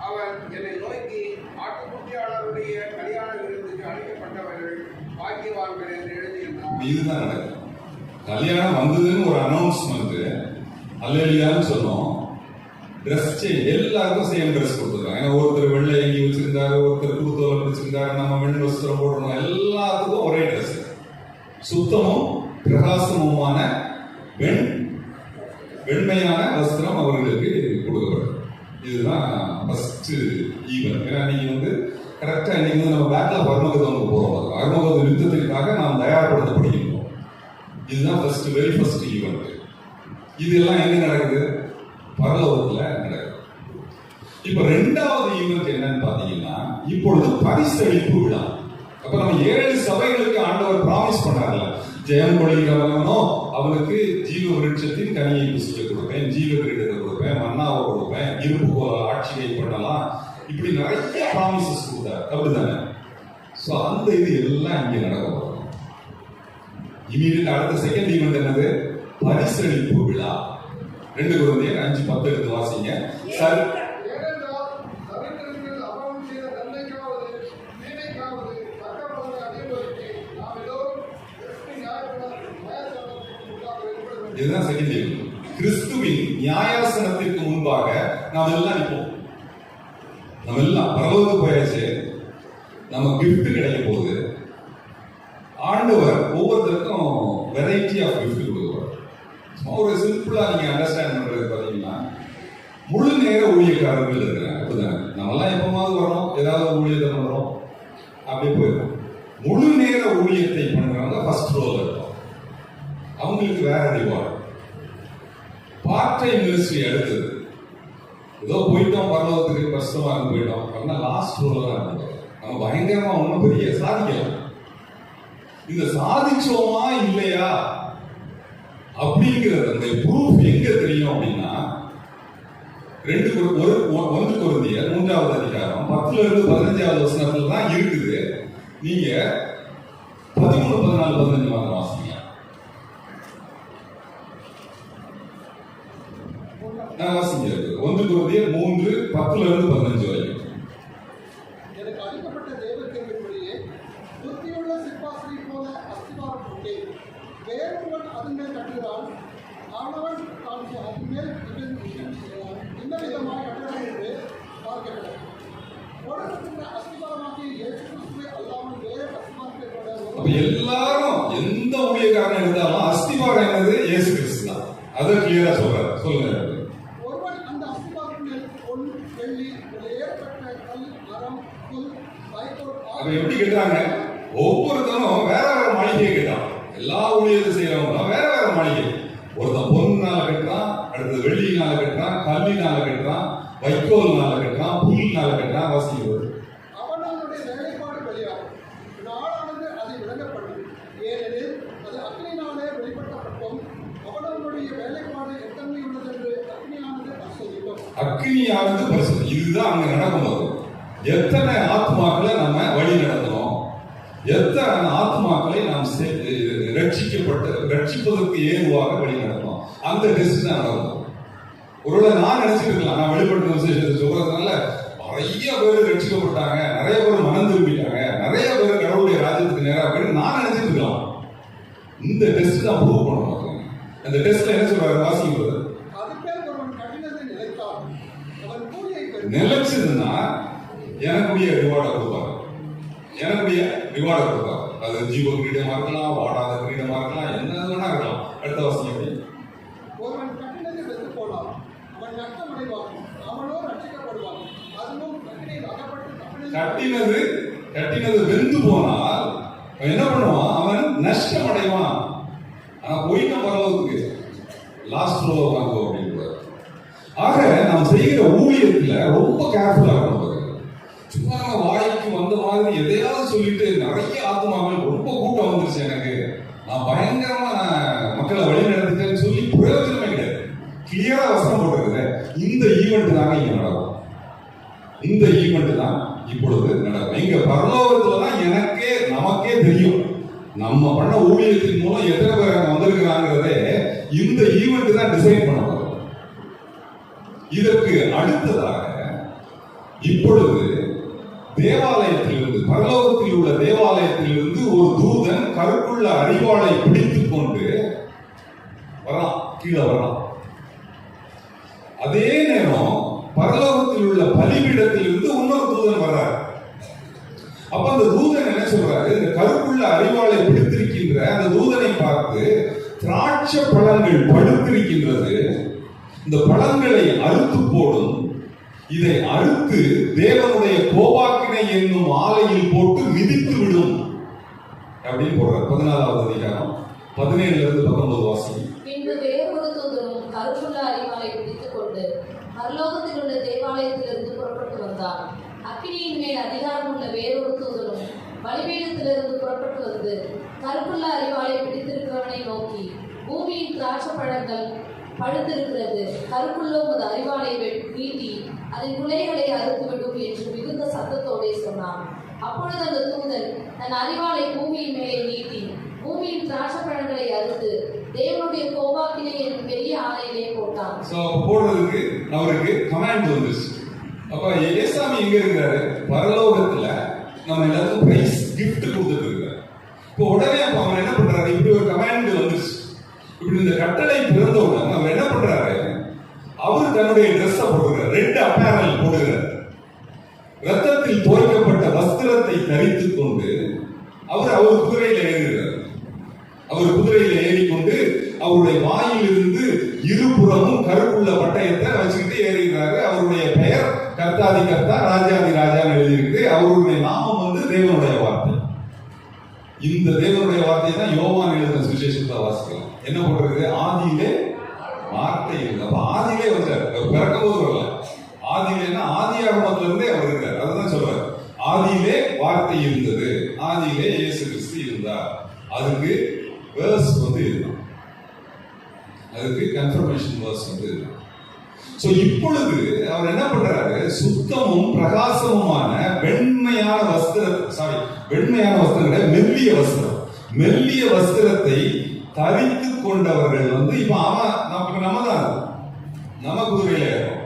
அவர் என்னை நோக்கி, ஆட்டுக்குட்டியாளருடைய கல்யாண விருந்துக்கு அழைக்கப்பட்டவர்கள் பாக்கியவான்கள் என்று எழுதியிருந்தார். இதுதான் நடக்கும். கல்யாணம் வந்ததுன்னு ஒரு அனௌன்ஸ்மெண்ட், அல்லேலூயான்னு சொன்னோம். ட்ரெஸ் சேஞ்ச், எல்லாருக்கும் சேம் ட்ரெஸ் கொடுத்துருக்காங்க. ஏன்னா ஒருத்தர் வெள்ளை அங்கி வச்சிருந்தாரு, ஒருத்தர் குருத்தோலை வச்சிருந்தாரு, நம்ம வெண் வஸ்திரம் போடணும். எல்லாத்துக்கும் ஒரே ட்ரெஸ், சுத்தமும் பிரகாசமுமான வெண்மையான வஸ்திரம் அவர்களுக்கு கொடுக்கப்படும். இதுதான் ஃபர்ஸ்ட் ஈவென்ட். ஏன்னா நீங்க கரெக்டா இன்னைக்கு நம்ம பேக்ல பரமகதம் போறோம். பரமகத யுத்தத்திற்காக நாம் தயார்படுத்தப்படுகின்றோம். இதுதான் வெரி ஃபர்ஸ்ட் ஈவென்ட். இதெல்லாம் எங்க நடக்குது? பரலோகத்துல நடக்குது. இப்ப ரெண்டாவது ஈவென்ட் என்னன்னு பாத்தீங்கன்னா, இப்பொழுது பரிசளிப்பு விழா. அப்ப நம்ம 7 சபைகளுக்கு ஆண்டவர் பிராமிஸ் பண்ணார்ல, ஜெயம் கொள்கிறவனோ அவனுக்கு ஜீவ விருட்சத்தின் கனியை புசிக்க கொடுப்பேன், ஜீவ கிரீடத்தை கொடுப்பேன், மன்னாவை கொடுப்பேன், இருப்பு போல ஆட்சியை பண்ணலாம், இப்படி நிறைய பிராமிசஸ் கொடுத்தார். அப்படிதானே? சோ அந்த இது எல்லாம் இங்க நடக்க போறோம். இமீடியட் அடுத்த செகண்ட் ஈவென்ட் என்னது? பரிசளிப்பு விழா. 2 கொரிந்தியர் 5:10 எடுத்து வாசிங்க. சார், இதுதான் செகண்ட் ஈவென்ட். கிறிஸ்துவின் நியாயாசனத்திற்கு முன்பாக நாம் எல்லாம் நிற்போம். நம்ம எல்லாம் பரலோகத்துக்கு போயாச்சு. நம்ம கிஃப்ட் கிடைக்க போகுது. ஆண்டவர் ஒவ்வொருத்தருக்கும் வெரைட்டி ஆஃப் கிஃப்ட் கொடுக்குறார். ஒரு சிம்பிளா நீங்க அண்டர்ஸ்டாண்ட் பண்றது பாத்தீங்கன்னா, முழு நேர ஊழியக்காரர்கள் இருக்கிறாங்க. அப்படிதானே? நம்மெல்லாம் எப்பமாவது வரோம், ஏதாவது ஒரு ஊழியத்தை பண்றோம், அப்படியே போயிடும். முழு நேர ஊழியத்தை பண்றவங்க ஃபர்ஸ்ட் ரோல இருப்போம். அவங்களுக்கு வேற ரிவார்டு. பார்ட் டைம் மினிஸ்ட்ரி அடுத்தது. ஏதோ போயிட்டோம் பரலோகத்துக்கு, கஷ்டமா இருந்து போயிட்டோம் அப்படின்னா லாஸ்ட் ரோல தான் இருப்போம். நம்ம பயங்கரமா ஒன்றும் பெரிய சாதிக்கலாம். இந்த சாதிச்சோமா இல்லையா அப்படிங்கிறது அந்த ப்ரூஃப் எங்க தெரியும் அப்படின்னா, 1 கொரிந்தியர் 3வது அதிகாரம் 10ல இருந்து 15வது வசனத்துல தான் இருக்குது. நீங்க 13, 14, 15 மாதம் வாசிங்க. நான் வாசிங்க. 1 கொரிந்தியர் 3, 10ல இருந்து 15 வரைக்கும். எனக்கு அளிக்கப்பட்ட தேவக்கிருபையின்படியே புத்தியுள்ள சிற்பாசனை போல அஸ்திவாரம் கொண்டேன். வேறொருவன் அதன் மேல் கட்டுகிறான், அவனவன் தான் அதன் மேல் விஷயம் செய்யலாம். இந்த விதமாக கட்டுகிறான் என்று பார்க்கிறான். உலகத்தின் அஸ்திவாரமாகிய இயேசு கிறிஸ்துவை அல்லாமல் வேறு அஸ்திவாரத்தை கொண்ட எல்லாரும் எந்த ஊழியக்காரன் எடுத்தாலும் அஸ்திவாரம் என்னது? இயேசு கிறிஸ்து தான். அதை கிளியரா சொல்றாரு. சொல்லுங்க. ஒருவன் அந்த அஸ்திவாரத்தின் மேல் பொன், வெள்ளி, ஏறப்பட்ட கல், மரம், புல், வைக்கோல். அப்ப எப்படி கேட்டாங்க? ஒவ்வொருத்தரும் வேற வேற மாளிகையை கேட்டான். எல்லா ஊழியத்தை செய்யறவங்க வேற வேற மாளிகை. ஒருத்தன் பொன்னால கட்டுறான், அடுத்தது வெள்ளியினால கட்டுறான், கல்லினால கட்டுறான், வைக்கோல்னால கட்டுறான், புல்லினால கட்டுறான். வாசிக்கிறது அவனுடைய வேலைப்பாடு வெளியாகும். நாளானது அதை விளங்கப்படும். ஏனெனில் அது அக்னியினாலே வெளிப்படுத்தப்படும். அவனுடைய வேலைப்பாடு எத்தனை உள்ளது என்று அக்னியானது பரிசோதிக்கும். அக்னியானது பரிசோதி. இதுதான் அங்க நடக்கும்போது எத்தனை ஆத்மாக்களை நம்ம வழி நடத்தணும், எத்தனை ஆத்மாக்களை நாம் ரட்சிப்பதற்கு ஏதுவாக வழி நடத்தணும், அந்த டெஸ்ட் தான் நடக்கும். ஒருவேளை நான் நினைச்சிட்டு இருக்கலாம், நான் வெளிப்படுத்த விசேஷத்தை சொல்றதுனால நிறைய பேர் ரட்சிக்கப்பட்டாங்க, நிறைய பேர் மனம் திரும்பிட்டாங்க, நிறைய பேர் கடவுளுடைய ராஜ்யத்துக்கு நேராக போயிட்டு நான் நினைச்சிட்டு இருக்கலாம். இந்த டெஸ்ட் தான் ப்ரூவ் பண்ணணும். அந்த டெஸ்ட்ல என்ன சொல்றாரு? வாசிக்கிறது நிலைச்சதுன்னா எனக்குடைய ரிவார்டை கொடுப்பாங்க. எனக்குடைய ரிவார்டை கொடுப்பாங்க. அது ஜீவ கிரீடமா இருக்கலாம், வாடாத கிரீடமா இருக்கலாம், என்ன வேணா இருக்கலாம். அடுத்த வாசிங்க. ஒருவன் கட்டினது வெந்து போனான், அவன் நஷ்டமடைவான், அவனோ ரட்சிக்கப்படுவான். அதுவும் கட்டினது வெந்து போனால் என்ன பண்ணுவான்? அவன் நஷ்டம் அடைவான். ஆனா போயிட்ட பரவத்துக்கு லாஸ்ட் ரோ வாங்க அப்படின்னு. ஆக நாம் செய்கிற ஊழியத்துல ரொம்ப கேர்ஃபுல்லா இருக்கணும். சும்மா வாய்க்கு வந்த மாதிரி எதையாவது சொல்லிட்டு நிறைய ஆத்மாக்கள் ரொம்ப கூட்டம் வந்துருச்சு, எனக்கு நான் பயங்கரமா மக்களை வழி நடத்திட்டேன்னு சொல்லி பிரயோஜனமே கிடையாது. கிளியரா வசனம் போட்டிருக்குது. இந்த ஈவெண்ட் தாங்க இங்க நடக்கும். இந்த ஈவெண்ட் தான் இப்பொழுது நடக்கும். இங்க பரலோகத்துல தான் நமக்கே தெரியும் நம்ம பண்ண ஊழியத்தின் மூலம் எத்தனை பேர் அங்க வந்திருக்கிறாங்கிறதே இந்த ஈவெண்ட் தான் டிசைட் பண்ண போகுது. இதற்கு அடுத்ததாக இப்பொழுது தேவாலயத்திலிருந்து, பரலோகத்தில் உள்ள தேவாலயத்திலிருந்து ஒரு தூதன் கருக்குள்ள அரிவாளை பிடித்துக் கொண்டு வரான், கீழே வரான். அதே நேரம் பரலோகத்தில் உள்ள பலிபீடத்திலிருந்து இன்னொரு தூதன் வர்றார். அப்ப அந்த தூதன் என்ன சொல்றாரு, இந்த கருப்புள்ள அரிவாளை பிடித்திருக்கின்ற அந்த தூதனை பார்த்து, திராட்சை பழங்கள் பழுத்திருக்கின்றது, இந்த பழங்களை அறுத்து போடும், இதை அறுத்து தேவனுடைய கோபாக்கினை என்னும் ஆலையில் போட்டு மிதித்து விடும் அப்படின்னு போடுறார். 14வது அதிகாரம் 17-19 வாசி. பின்பு வேறொரு தூதனும் கருப்புள்ள அரிவாளை பிடித்துக் கொண்டு பரலோகத்தில் உள்ள தேவாலயத்திலிருந்து புறப்பட்டு வந்தார். அக்கினியின் மேல் அதிகாரம் உள்ள வேறொரு தூதனும் பலிபீடத்திலிருந்து புறப்பட்டு வந்து கருப்புள்ள அரிவாளை பிடித்திருக்கிறவனை நோக்கி, பூமியின் திராட்சை பழங்கள் பழுத்திருக்கிறது, கருப்புள்ள உமது அரிவாளை நீட்டி அதன் குலைகளை அறுத்துவிடும் என்று மிகுந்த சத்தத்தோடே சொன்னான். அப்பொழுது அந்த தூதன் தன் அரிவாளை பூமியின் மேலே நீட்டி பூமியின் திராட்சை பழங்களை அறுத்து தேவனுடைய கோபாக்கினை என்னும் பெரிய ஆலையிலே போட்டான். போடுறதுக்கு அவருக்கு கமாண்ட் வந்துச்சு. அப்ப ஏசாமி எங்க இருக்கிறாரு? பரலோகத்துல நம்ம எல்லாருக்கும் பிரைஸ் கிஃப்ட் கொடுத்துட்டு இருக்காரு. இப்போ உடனே அப்ப அவர் என்ன பண்றாரு, இப்படி ஒரு கமாண்ட் வந்துச்சு, இப்படி இந்த கட்டளை பிறந்த உடனே அவர் என்ன பண்றாரு, அவர் தன்னுடைய ட்ரெஸ்ஸை போடுகிறார், ரெட் அப்பேரல் போடுகிறார், ரத்தத்தில் துவைக்கப்பட்ட வஸ்திரத்தை தரித்துக் கொண்டு அவர் குதிரையில ஏறுகிறார். அவர் குதிரையில ஏறிக்கொண்டு அவருடைய வாயிலிருந்து இருபுறமும் கருப்புள்ள பட்டயத்தை வச்சுக்கிட்டு ஏறுகிறாரு. அவருடைய பெயர் கர்த்தாதி கர்த்தா ராஜாதி ராஜான்னு எழுதியிருக்கு. அவருடைய நாமம் தேவனுடைய வார்த்தை. இந்த தேவனுடைய வார்த்தை தான் யோவான் எழுதின சுவிசேஷத்தை வாசிக்கலாம். என்ன போட்டிருக்கு? ஆதியிலே வார்த்தை இருக்கு. அப்ப ஆதியிலே வந்தார், பிறக்கும் போது வரல. ஆதியிலேன்னா ஆதியாகமத்துல இருந்தே அவர் இருக்கார். அதுதான் சொல்றாரு, ஆதியிலே வார்த்தை இருந்தது, ஆதியிலே இயேசு கிறிஸ்து இருந்தார். அதுக்கு வேர்ஸ் இதுதான், அதுக்கு கன்ஃபர்மேஷன் வேர்ஸ் இதுதான். சோ இப்பொழுது அவர் என்ன பண்றாரு, சுத்தமும் பிரகாசமுமான வெண்மையான வஸ்திரம், மெல்லிய வஸ்திரத்தை தரித்து கொண்டவர்கள் இப்ப நம்ம குதிரையில ஏறோம்.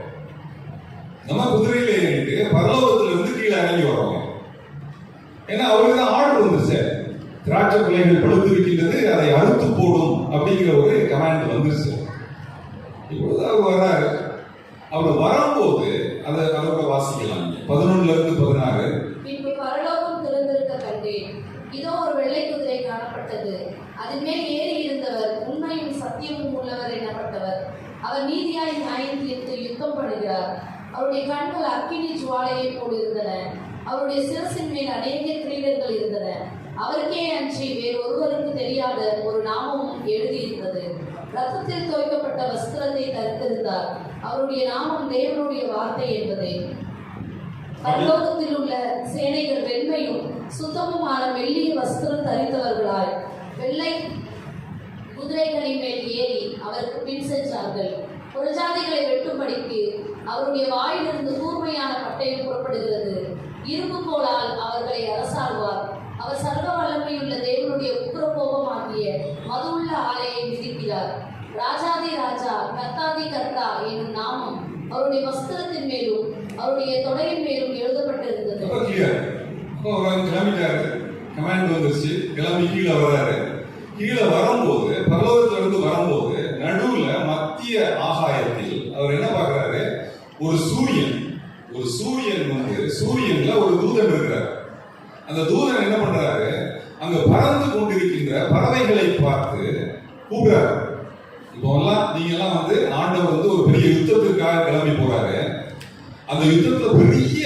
நம்ம குதிரையில ஏறிட்டு பரலோகத்துல இருந்து கீழே இறங்கி வரோம். ஏன்னா அவருக்கு தான் ஆர்டர் வந்துருச்சு, திராட்சை பிள்ளைகள் பழுத்து இருக்கின்றது, அதை அறுத்து போடும் அப்படிங்கிற ஒரு கமாண்ட் வந்துருச்சு. இப்பொழுது அவர் வர்றாரு. அவர் வரும்போது அதோட வாசிக்கலாம். 11-16. பின்பு பரலோகம் திறந்திருக்க கண்டேன், இதோ ஒரு வெள்ளை குதிரை காணப்பட்டது, அதன் மேல் ஏறி இருந்தவர் உண்மையும் சத்தியமும் உள்ளவர் எனப்பட்டவர். அவர் நீதியாய் நியாயம் தீர்த்து யுத்தம் பண்ணுகிறார். அவருடைய கண்கள் அக்கினி ஜுவாலையை போல் இருந்தன. அவருடைய சிரசின் மேல் அநேக கிரீடங்கள் இருந்தன. அவருக்கே அன்றி வேறொருவருக்கு தெரியாத ஒரு நாமமும் எழுதியிருந்தது. ரத்தத்தில் துவைக்கப்பட்ட வஸ்திரத்தை தரித்திருந்தார். அவருடைய நாமம் தேவனுடைய வார்த்தை என்பதே. பரலோகத்தில் உள்ள சேனைகள் வெண்மையும் சுத்தமுமான மெல்லிய வஸ்திரம் தரித்தவர்களாய் வெள்ளை குதிரைகளின் மேல் ஏறி அவருக்கு பின் சென்றார்கள். புறஜாதிகளை வெட்டும்படிக்கு அவருடைய வாயிலிருந்து கூர்மையான பட்டயம் புறப்படுகிறது. இரும்பு கோலால் அவர்களை அரசாழ்வார். அவர் சர்வ வல்லமையுள்ள தேவனுடைய உக்கிரகோபமாகிய மதுவுள்ள ஆலையை மிதிக்கிறார். ராஜாதி ராஜா கர்த்தாதி கர்த்தா என்னும் நாமம் அவருடைய வஸ்திரத்தின் மேலும் அவருடைய தொடையின் மேலும் எழுதப்பட்டிருந்தது. கமாண்ட் வந்துருச்சு, கிளம்பி கீழே வர்றாரு. கீழே வரும்போது, பரலோகத்திலிருந்து வரும்போது, நடுவுல மத்திய ஆகாயத்தில் அவர் என்ன பார்க்கிறாரு, ஒரு சூரியன் சூரியன்ல ஒரு தூதன் இருக்கிறார். அந்த தூதன் என்ன பண்றாரு, அங்க பறந்து கொண்டிருக்கின்ற பறவைகளை பார்த்து கூப்பிடுறாரு. இப்போ எல்லாம் நீங்க எல்லாம் ஆண்டவர் ஒரு பெரிய யுத்தத்திற்காக கிளம்பி போறாரு. அந்த யுத்தத்துல பெரிய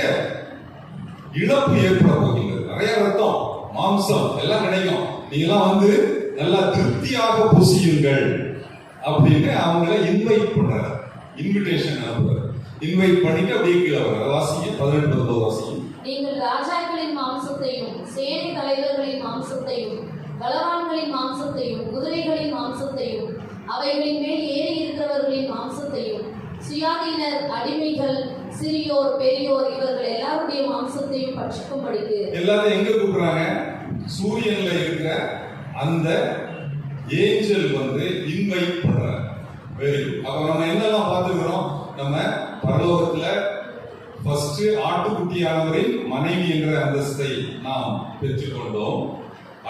இழப்பு ஏற்பட போகின்றது. நிறைய ரத்தம், மாம்சம் எல்லாம் கிடைக்கும். நீங்க எல்லாம் நல்லா திருப்தியாக புசியுங்கள் அப்படின்னு அவங்களை இன்வைட் பண்றாரு. இன்விடேஷன் அனுப்புறாரு. இன்வைட் பண்ணிட்டு அப்படியே கீழே வர வாசிங்க. 18-19 வாசிங்க. நீங்கள் ராஜாக்களின் மாம்சத்தையும் சேனை தலைவர்களின் மாம்சத்தையும் பலவான்களின் மாம்சத்தையும் குதிரைகளின் மாம்சத்தையும் அவைகளின் மேல் ஏறி இருக்கிறவர்களின் மாம்சத்தையும் சுயாதீனர் அடிமைகள் சிறியோர் பெரியோர் இவர்கள் எல்லாருடைய மாம்சத்தையும் பட்சிக்கும்படிக்கு. எல்லாரும் எங்க கூப்பிடுறாங்க? சூரியன்ல இருக்கிற அந்த ஏஞ்சல் வந்து இன்வைட் பண்றாங்க. Very good. அப்ப நம்ம என்னெல்லாம் பார்த்துக்கிறோம்? நம்ம பரலோகத்துல ஃபர்ஸ்ட் ஆட்டுக்குட்டியானவரின் மனைவி என்ற அந்தஸ்தை நாம் பெற்றுக்கொண்டோம்.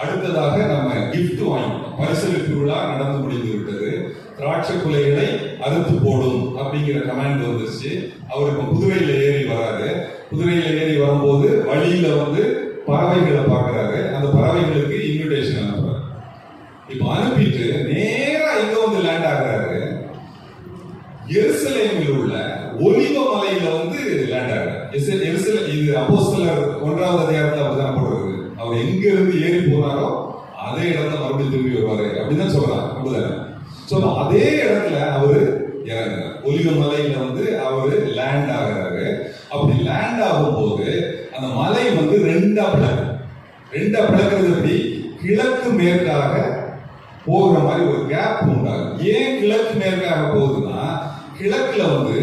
அடுத்ததாக நம்ம கிஃப்ட் வாங்கிட்டோம். பரிசளிப்பு விழா நடந்து முடிந்து விட்டது. திராட்சை குலைகளை அறுத்து போடும் அப்படிங்கிற கமாண்ட் வந்துருச்சு. அவர் இப்ப குதிரையில ஏறி வராரு. குதிரையில ஏறி வரும்போது வழியில வந்து பறவைகளை பார்க்கிறாரு. அந்த பறவைகளுக்கு இன்விடேஷன் அனுப்புறாரு. இப்ப அனுப்பிட்டு நேரா இங்க வந்து லேண்ட் ஆகுறாரு. எருசலேமில் உள்ள ஒலிவ மலையில வந்து லேண்ட் ஆகுறாரு. இது அப்போஸ்தலர் 1வது அதிகாரத்துல அப்படிதான் போடுறது. அவர் எங்க இருந்து ஏறி போறாரோ அதே இடத்துல மறுபடியும் திரும்பி வருவாரு அப்படிதான் சொல்றாங்க. அப்படிதானே? சோ அதே இடத்துல அவரு இறங்குறாரு. ஒலிவ மலையில வந்து அவரு லேண்ட் ஆகுறாரு. அப்படி லேண்ட் ஆகும் போது அந்த மலை வந்து ரெண்டா பிளக்கிறது. எப்படி? கிழக்கு மேற்காக போகிற மாதிரி ஒரு கேப் உண்டாகும். ஏன் கிழக்கு மேற்காக போகுதுன்னா, கிழக்குல வந்து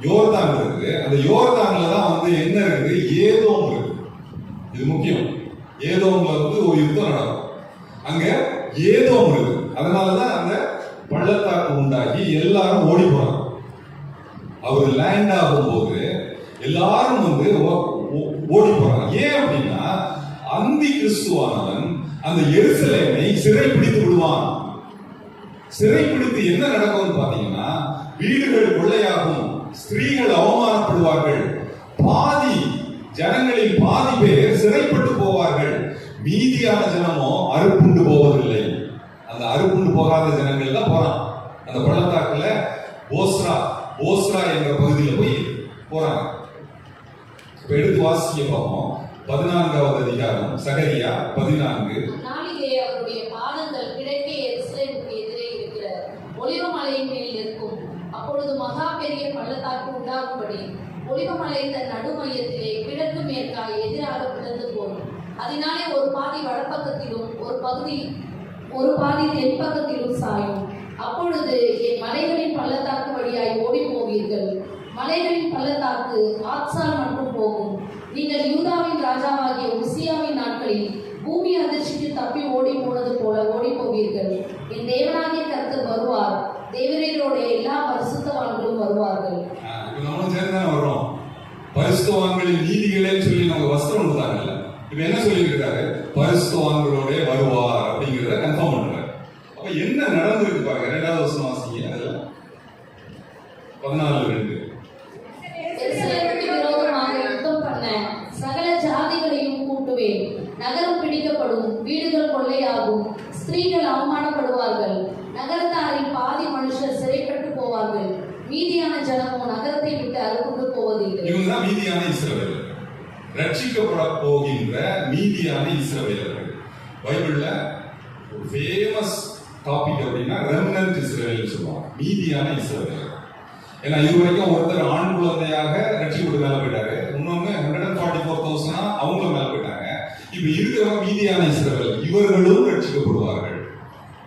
யோர்தான் இருக்கு. அந்த யோர்தான்ல தான் வந்து என்ன இருக்குது? ஏதோம் இருக்கு. இது முக்கியம். ஏதோம்ல வந்து ஒரு யுத்தம் நடக்கும். அங்க ஏதோம் இருக்கு. அதனாலதான் அந்த பள்ளத்தாக்கு உண்டாகி எல்லாரும் ஓடி போறாங்க. அவர் லேண்ட் ஆகும் போது எல்லாரும் வந்து ஓடி போறாங்க. ஏன் அப்படின்னா, அந்தி கிறிஸ்துவானவன் அந்த எருசலேமை சிறைப்பிடித்து விடுவான். சிறைப்பிடித்து என்ன நடக்கும்னு பாத்தீங்கன்னா, வீடுகள் கொள்ளையாகும், ஸ்திரீகள் அவமானப்படுவார்கள், ஜனங்களில் பாதி பேர் சிறைப்பட்டு போவார்கள், மீதியான ஜனமோ அறுப்புண்டு போவதில்லை. அந்த அறுப்புண்டு போகாத ஜனங்கள் தான் போறான். அந்த பள்ளத்தாக்குல போஸ்ரா என்ற பகுதியில் போய் போறாங்க. இப்ப எடுத்து வாசிக்க பார்ப்போம். 14வது அதிகாரம், சகரியா 14. நாளிலே அவருடைய பாதங்கள் கிழக்கே எருசலேமுக்கு எதிரே இருக்கிற ஒலிவமலையின் மேல் இருக்கும். அப்பொழுது மகா பெரிய பள்ளத்தாக்கு உண்டாகும்படி ஒலிவமலை தன் நடுமையத்திலே கிழக்கு மேற்காய் எதிராக பிளந்து போகும். அதனாலே ஒரு பாதி வடப்பக்கத்திலும் ஒரு பாதி தென்பக்கத்திலும் சாயும். அப்பொழுது என் மலைகளின் பள்ளத்தாக்கு வழியாய் ஓடி போவீர்கள். மலைகளின் பள்ளத்தாக்கு ஆத்சால் மட்டும் போகும். நீங்கள் யூதாவின் ராஜாவாகிய உசியாவின் நாட்களில் பூமி அதிர்ச்சிக்கு தப்பி ஓடி போனது போல ஓடி போவீர்கள். என் தேவனாகிய கர்த்தர் வருவார். தேவரீரோட எல்லா பரிசுத்தவான்களும் வருவார்கள். பரிசுத்தவான்களின் நீதிகளே சொல்லி நம்ம வஸ்திரம் கொடுத்தாங்கல்ல. இப்ப என்ன சொல்லியிருக்கிறாரு? பரிசுத்தவான்களோட வருவார் அப்படிங்கிறத கன்ஃபார்ம் பண்றாரு. அப்ப என்ன நடந்திருக்கு பாருங்க. 2வது வசனம் வாசிங்க. அதுல 14:2. எருசலேமுக்கு விரோதமாக யுத்தம் பண்ண சகல ஜாதிகளையும் கூட்டுவேன். நகரம் பிடிக்கப்படும், வீடுகள் கொள்ளையாகும், ஸ்திரீகள் அவமானப்படுவார்கள், நகரத்தாரில் பாதி மனுஷர் சிறைப்பட்டு போவார்கள், மீதியான ஜனமோ நகரத்தை விட்டு அறுப்புண்டு போவதில்லை. இவங்க தான் மீதியான இஸ்ரவேலர்கள், ரட்சிக்கப்பட போகின்ற மீதியான இஸ்ரவேலர்கள். பைபிள்ல ஒரு ஃபேமஸ் டாபிக் அப்படின்னா ரெமனன்ட் இஸ்ரவேல் சொல்லுவாங்க, மீதியான இஸ்ரவேலர்கள். ஏன்னா இதுவரைக்கும் ஒருத்தர் ஆண் குழந்தையாக ரட்சிக்கப்பட்டு மேல போயிட்டாரு, இன்னொன்னு 144,000 அவங்களும் மேல போயிட்டாங்க. இப்ப இருக்கிறவங்க மீதியான இஸ்ரவேல், இவர்களும் ரட்சிக்கப்படுவார்கள்.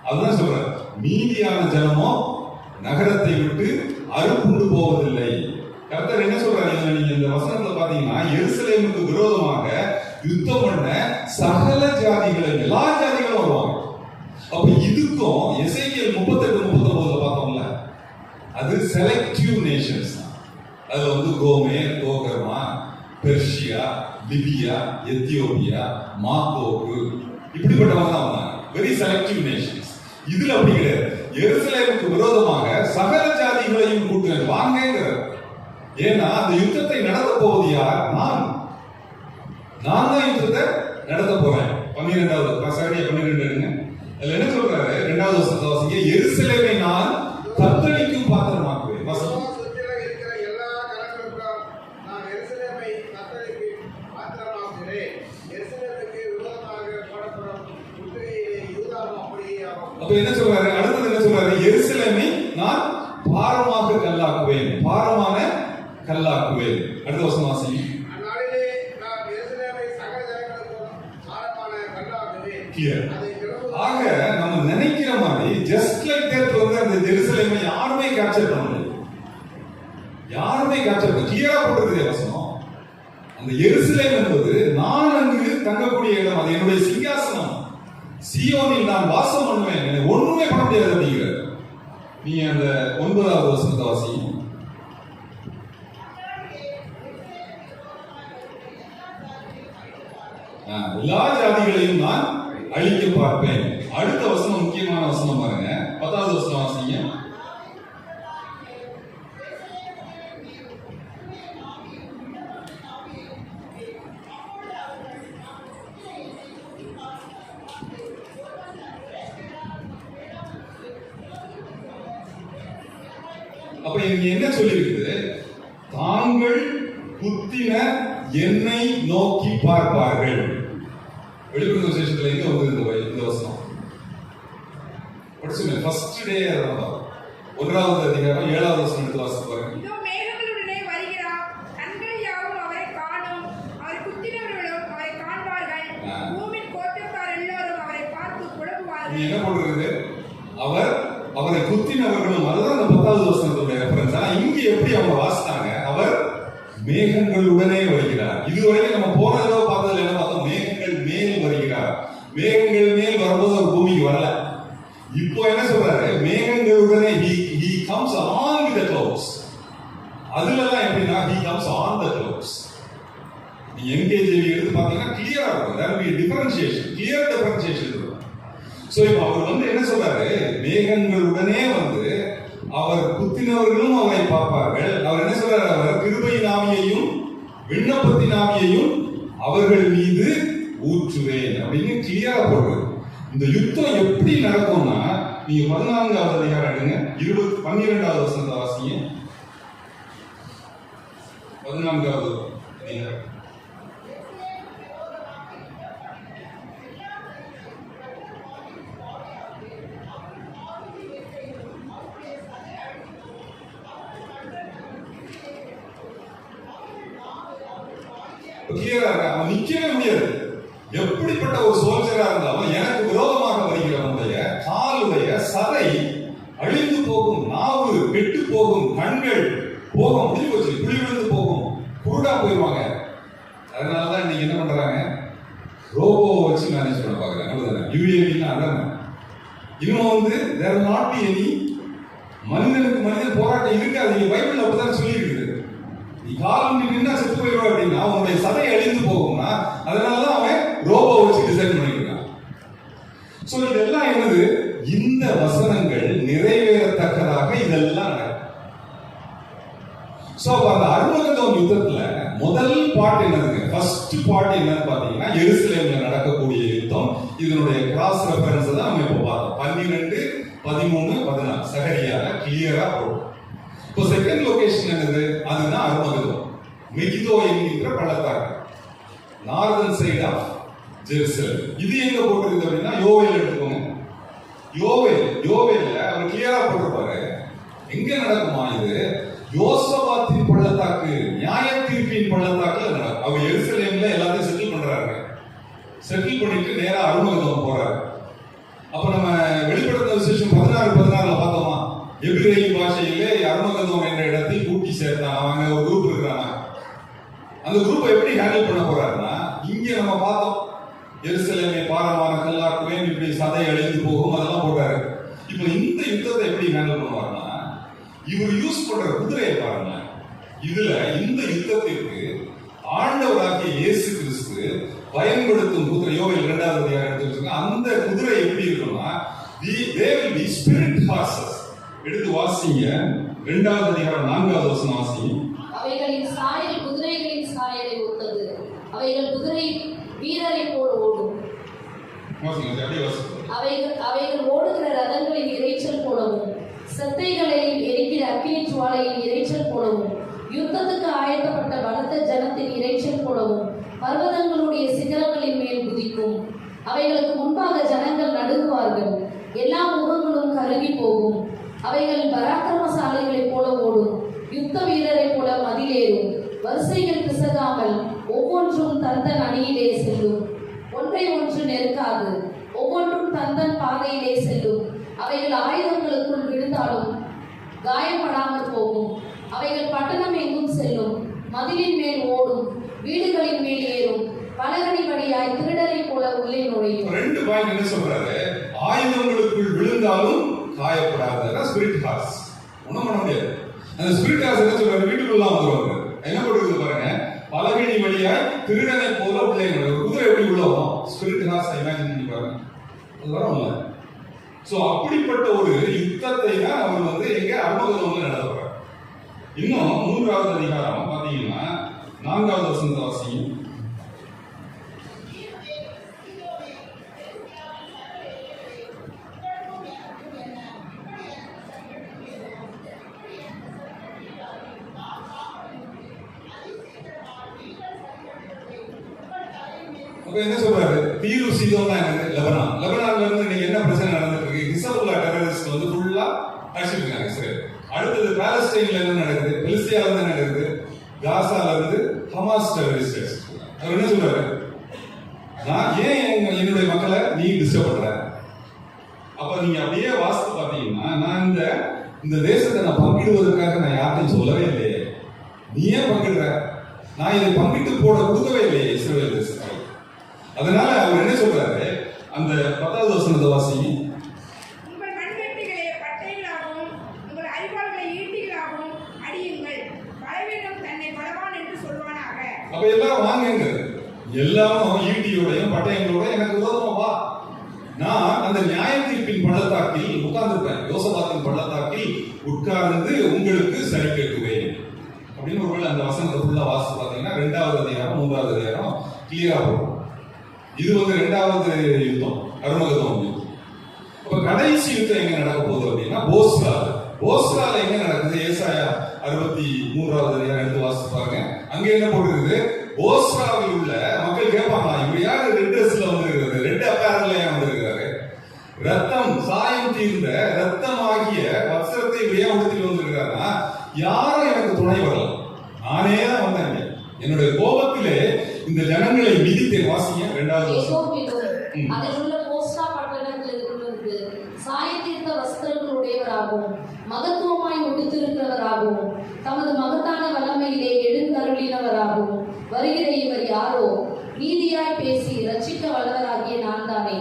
அதுதான் சொல்ற, மீதியான ஜனமோ நகரத்தை விட்டு அறுப்புண்டு போவதில்லை. கர்த்தர் என்ன சொல்றாரு? நீங்க இந்த வசனத்துல பாத்தீங்கன்னா, எருசலேமுக்கு விரோதமாக யுத்தம் பண்ண சகல ஜாதிகளை, எல்லா ஜாதிகளும் வருவாங்க. அப்ப இதுக்கும் எசேக்கியேல் 38-39 பார்த்தோம்ல, அது செலக்டிவ் நேஷன்ஸ். அதுல வந்து கோமேர், கோகர்மா, பெர்ஷியா, லிபியா, எத்தியோப்பியா, மாக்கோக்கு, இப்படிப்பட்டவங்க தான் வந்தாங்க. Very selective Nations. இதுல அப்படி கிடையாது. எருசலேமுக்கு விரோதமாக சகல ஜாதிகளையும் கூட்டு வாங்கிறார். ஏன்னா அந்த யுத்தத்தை நடத்த போவது யார்? நான் தான் யுத்தத்தை நடத்த போறேன். 12வது சகரியா 12 அதுல என்ன சொல்றாரு? 2வது வசனத்தை வாசிங்க. எருசலேமை நான் தத்தளிக்கும் பாத்திரமாக்குவேன். இருக்கிற எல்லா ஜனங்களுக்கும் நான் எருசலேமை தத்தளிக்கும் பாத்திரமாக்குவேன். எருசலேமுக்கு விரோதமாக போடப்படும் முற்றுகையிலே யூதாவும் அப்படியே ஆகும். அப்ப என்ன சொல்றாரு? அடுத்தது என்ன சொல்றாரு? எருசலேமை நான் பாரமாக கல்லாக்குவேன், பாரமான கல்லாக்குவேன். அடுத்த வசனம் வாசிங்க. அந்நாளிலே நான் எருசலேமை சகல ஜனங்களுக்கும் பாரமான கல்லாக்குவேன். கிளியர். ஆக நம்ம நினைக்கிற மாதிரி ஜஸ்ட் லைக் தட் வந்து அந்த எருசலேமை யாருமே கேப்சர் பண்ண முடியாது. யாருமே அந்த எருசலேம் என்பது நான் அங்கு தங்கக்கூடிய இடம், அது என்னுடைய சிங்காசனம், சீயோனில் நான் வாசம் பண்ணுவேன், எனக்கு ஒண்ணுமே பண்ண முடியாது அப்படிங்கிறார். நீங்க அந்த 9வது வசனத்தை வாசிங்க. எல்லா ஜாதிகளையும் நான் அழிக்க பார்ப்பேன். அடுத்த வசனம் முக்கியமான வசனம் பாருங்க, 10வது வசனம் வாசிங்க. அப்ப இங்க என்ன சொல்லியிருக்குது? தாங்கள் குத்தின என்னை நோக்கி பார்ப்பார்கள். வெளிப்படுத்தின விசேஷத்துல எங்க வந்து இந்த வசனம் படிச்சுங்க. ஃபர்ஸ்ட் டே 1வது அதிகாரம் 7வது வசனம் எடுத்து வாசித்து பாருங்க. இதோ மேகங்களுடனே வருகிறார், கண்கள் யாவும் அவரை காணும், அவரை குத்தினவர்களும் அவரை காண்பார்கள், பூமியின் கோத்திரத்தார் எல்லாரும் அவரை பார்த்து குழம்புவார்கள். நீ என்ன போடுறது? அவரை குத்தினவர்களும், அதுதான் அந்த 10வது வசனத்துடைய ரெஃபரன்ஸ். ஆனா இங்க எப்படி அவங்க வாசித்தாங்க? அவர் மேகங்களுடனே வருகிறார். இதுவரைக்கும் நம்ம போன தடவை பார்த்ததுல என்ன பார்த்தோம்? மேகங்கள் மேல் வருகிறார். மேகங்கள் மேல் வரும்போது அவர் பூமிக்கு வரல. இப்போ என்ன சொல்றாரு? மேகங்களுடனே he comes along with the clouds. அதுலலாம் எப்படின்னா he comes on the clouds. நீ என்கேஜிவி எடுத்து பார்த்தீங்கன்னா கிளியரா இருக்கும். there will be differentiation, clear differentiation இருக்கும். சோ இப்போ அவர் வந்து என்ன சொல்றாரு? மேகங்களுடனே வந்து அவர் குத்தினவர்களும் அவரை பார்ப்பார்கள். அவர் என்ன சொல்றாரு? அவர் கிருபையின் ஆவியையும் விண்ணப்பத்தின் ஆவியையும் அவர்கள் மீது ஊற்றுவேன் அப்படின்னு கிளியரா போடுறது. இந்த யுத்தம் எப்படி நடக்கும்னா, நீங்க 14வது அதிகாரம் எடுங்க, 12வது வசனத்தை வாசிங்க. 14வது அதிகாரம். கிளியரா இருக்கு. அவன் நிக்கவே முடியாது. எப்படிப்பட்ட ஒரு சோல்ஜரா இருந்தாலும் எனக்கு விரோதமாக வருகிறவனுடைய காலுடைய சதை அழிந்து போகும், நாவு கெட்டு போகும், கண்கள் போகும், முடிவு வச்சு குழி விழுந்து போகும், குருடா போயிடுவாங்க. அதனாலதான் இன்னைக்கு என்ன பண்றாங்க? ரோபோ வச்சு மேனேஜ் பண்ண பாக்குறாங்க. யூஏவின்னா அதான். இன்னும் வந்து there will not be any மனிதனுக்கு மனிதன் போராட்டம் இருக்காது. நீங்க பைபிள் அப்பதான் சொல்லி இருக்குது. நீ காலம் நின்னா செத்து போயிடுவா அப்படின்னா உன்னுடைய சதை அழிந்து போகும்னா, அதனாலதான் அவன் ரோபோ வச்சு டிசைன் பண்ணிருக்கான். சோ இதெல்லாம் என்னது? இந்த வசனங்கள் நிறைவேறத்தக்கதாக இதெல்லாம் நடக்கும். சோ அந்த அர்மகதோன் யுத்தத்துல முதல் பார்ட் என்னதுங்க? ஃபர்ஸ்ட் பார்ட் என்னன்னு பாத்தீங்கன்னா எருசலேம்ல நடக்கக்கூடிய யுத்தம். இதனுடைய கிராஸ் ரெஃபரன்ஸ் தான் நம்ம இப்ப பார்த்தோம். 12, 13, 14 சகரியால கிளியரா போடும். இப்போ செகண்ட் லொகேஷன் என்னது? அதுதான் அர்மகதோன், மெகிதோ என்கின்ற பள்ளத்தாக்கு, நார்தன் சைடு ஆஃப் ஜெருசலேம். இது எங்க போட்டிருக்கு அப்படின்னா யோவேல் எடுத்துக்கோங்க. யோவேல்ல அவர் கிளியரா போட்டிருப்பாரு. எங்க நடக்குமா இது? யோசபாத்தின் பள்ளத்தாக்கு, நியாய தீர்ப்பின் பள்ளத்தாக்குல நடக்கும். அவர் எருசலேம்ல எல்லாத்தையும் செட்டில் பண்றாரு. செட்டில் பண்ணிட்டு நேரா அர்மகதோன் போறாரு. அப்ப நம்ம வெளிப்படுத்தின விசேஷம் 16 பார்த்தோமா? எபிரேய பாஷையிலே அர்மகதோன் என்ற இடத்தில் கூட்டி சேர்த்தான். அவங்க ஒரு குரூப் இருக்கிறாங்க. அந்த குரூப்பை எப்படி ஹேண்டில் பண்ண போறாருன்னா, இங்க நம்ம பார்த்தோம் எருசலேமை பாரமான கல்லாக்குவேன், இப்படி சதை அழிந்து போகும், அதெல்லாம் போட்டாரு. இப்போ இந்த யுத்தத்தை எப்படி ஹேண்டில் பண்ணுவாருன்னா, இவர் யூஸ் பண்ற குதிரையை பாருங்க. இதுல இந்த யுத்தத்திற்கு ஆண்டவராகிய இயேசு கிறிஸ்து பயன்படுத்தும் குதிரை, யோவேல் 2வது அதிகாரம் எடுத்துக்கிட்டு அந்த குதிரை எப்படி இருக்கும்னா, they will be spirit horses. எடுத்து வாசிங்க. 2வது அதிகாரம் 4வது வசனம் வாசிங்க. அவைகளின் சாயல் குதிரைகளின் சாயலை ஒத்தது, அவைகள் குதிரை வீரரை போல் ஓடும். வாசிங்க, அப்படியே வாசிங்க. அவைகள் ஓடுகிற ரதங்களின் இரைச்சல் போலவும், சத்தைகளையும் எரிக்கிற அக்கினி ஜுவாலையின் இரைச்சல் போலவும், யுத்தத்துக்கு ஆயத்தப்பட்ட பலத்த ஜனத்தின் இரைச்சல் போலவும் பர்வதங்களுடைய சிகரங்களின் மேல் குதிக்கும். அவைகளுக்கு முன்பாக ஜனங்கள் நடுங்குவார்கள், எல்லா முகங்களும் கருகி போகும். அவைகள் பராக்கிரமசாலிகளைப் போல ஓடும், யுத்த வீரரை போல மதிலேறும். வரிசைகள் பிசகாமல் ஒவ்வொன்றும் தந்தன் அணியிலே செல்லும், ஒன்றை ஒன்று நெருக்காது, ஒவ்வொன்றும் தந்தன் பாதையிலே செல்லும். அவைகள் ஆயுதங்களுக்குள் விழுந்தாலும் காயப்படாமல் போகும். அவைகள் பட்டணம் எங்கும் செல்லும், மதிலின் மேல் ஓடும், வீடுகளின் மேல் ஏறும், பலகணி வழியாய் திருடரை போல உள்ளே நுழையும். ரெண்டு பாயிண்ட் என்ன சொல்றாரு? ஆயுதங்களுக்குள் விழுந்தாலும் காயப்படாத ஸ்பிரிட் ஹார்ஸ். ஒண்ணும் பண்ண முடியாது. அந்த ஸ்பிரிட் ஹார்ஸ் என்ன சொல்றாரு? வீட்டுக்குள்ள வந்துருவாங்க. என்ன போடுறது பாருங்க, பலகணி வழியாய் திருடனை போல உள்ளே நுழையும். குதிரை எப்படி உள்ள வரும்? ஸ்பிரிட் ஹார்ஸ் இமேஜின் பண்ணி பாருங்க, அது வரும். சோ அப்படிப்பட்ட ஒரு யுத்தத்தை தான் அவர் வந்து எங்க அர்மகதோன்ல நடத்துறார். இன்னும் 3வது அதிகாரம் பாத்தீங்கன்னா 4வது வசனத்தை வாசியும். அப்ப என்ன சொல்றாரு? தீரு சீதோன்னா என்னது? லெபனான். லெபனான்ல இருந்து நீங்க என்ன பிரச்சனை நடந்துட்டு இருக்கு? ஹிஸ்புல்லா டெரரிஸ்ட் வந்து ஃபுல்லா அடிச்சிட்டு இருக்காங்க இஸ்ரேல். அடுத்தது பாலஸ்டைன்ல என்ன நடக்குது? பெலிஸ்தியால இருந்து என்ன நடக்குது? காசால இருந்து ஹமாஸ் டெரரிஸ்ட் அடிச்சிட்டு இருக்காங்க. அவர் என்ன சொல்றாரு? நான் ஏன் என்னுடைய மக்களை நீ டிஸ்டர்ப் பண்ற? அப்ப நீங்க அப்படியே வாசித்து பாத்தீங்கன்னா, நான் இந்த தேசத்தை நான் பங்கிடுவதற்காக நான் யார்ட்டையும் சொல்லவே இல்லையே. நீ ஏன் பங்கிடுற? நான் இதை பங்கிட்டு போட கொடுக்கவே இல்லையே இஸ்ரேல் தேசத்தை. அதனால அவர் என்ன சொல்றாரு? அந்த 10வது வசனத்தை வாசிங்க. உங்கள் மண்வெட்டிகளை பட்டைகளாகவும் உங்கள் அரிவாள்களை ஈட்டிகளாகவும் அடியுங்கள், பலவீனம் தன்னை பலவான் என்று சொல்வானாக. அப்ப எல்லாரும் வாங்குங்க, எல்லாரும் ஈட்டியோடையும் பட்டயங்களோட எனக்கு உதவும் வா. நான் அந்த நியாய தீர்ப்பின் பள்ளத்தாக்கில் உட்கார்ந்துருப்பேன், யோசபாத்தின் பள்ளத்தாக்கில் உட்கார்ந்து உங்களுக்கு சரி கேட்குவேன் அப்படின்னு ஒருவேளை அந்த வசனத்தை ஃபுல்லா வாசித்து பார்த்தீங்கன்னா 2வது அதிகாரம் 3வது அதிகாரம் கிளியரா போகும். இது வந்து 2வது யுத்தம், அர்மகதோன் யுத்தம். அப்ப கடைசி யுத்தம் எங்க நடக்க போகுது அப்படின்னா போஸ்ரால எங்க நடக்குது? ஏசாயா 63வது அதிகாரம் எடுத்து வாசித்து பாருங்க. அங்க என்ன போட்டுருக்குது? போஸ்ராவில் உள்ள மக்கள் கேட்பாங்களா, இவர் யாரு ரெட் ட்ரெஸ்ல வந்திருக்கிறது, ரெட் அப்பேரல்ல ஏன் வந்திருக்கிறாரு? ரத்தம் சாயம் தீர்ந்த ரத்தம் ஆகிய வஸ்திரத்தை ஏன் உடுத்திட்டு வந்திருக்கிறாருன்னா, யாரும் எனக்கு துணை வரல, நானே தான் வந்தேன். என்னுடைய கோபத்திலே இந்த ஜனங்களை மிதித்தேன். வாசிங்க 2வது வசனம். அதில் உள்ள போஸ்டா பட்டணங்களுக்கு சாயத்தீர்த்த வஸ்திரங்கள் உடையவராகவும் மகத்துவமாய் உடுத்திருக்கிறவராகவும் தமது மகத்தான வல்லமையிலே எழுந்தருளினவராகவும் வருகிற இவர் யாரோ? நீதியாய் பேசி ரட்சிக்க வல்லவராகிய நான் தானே.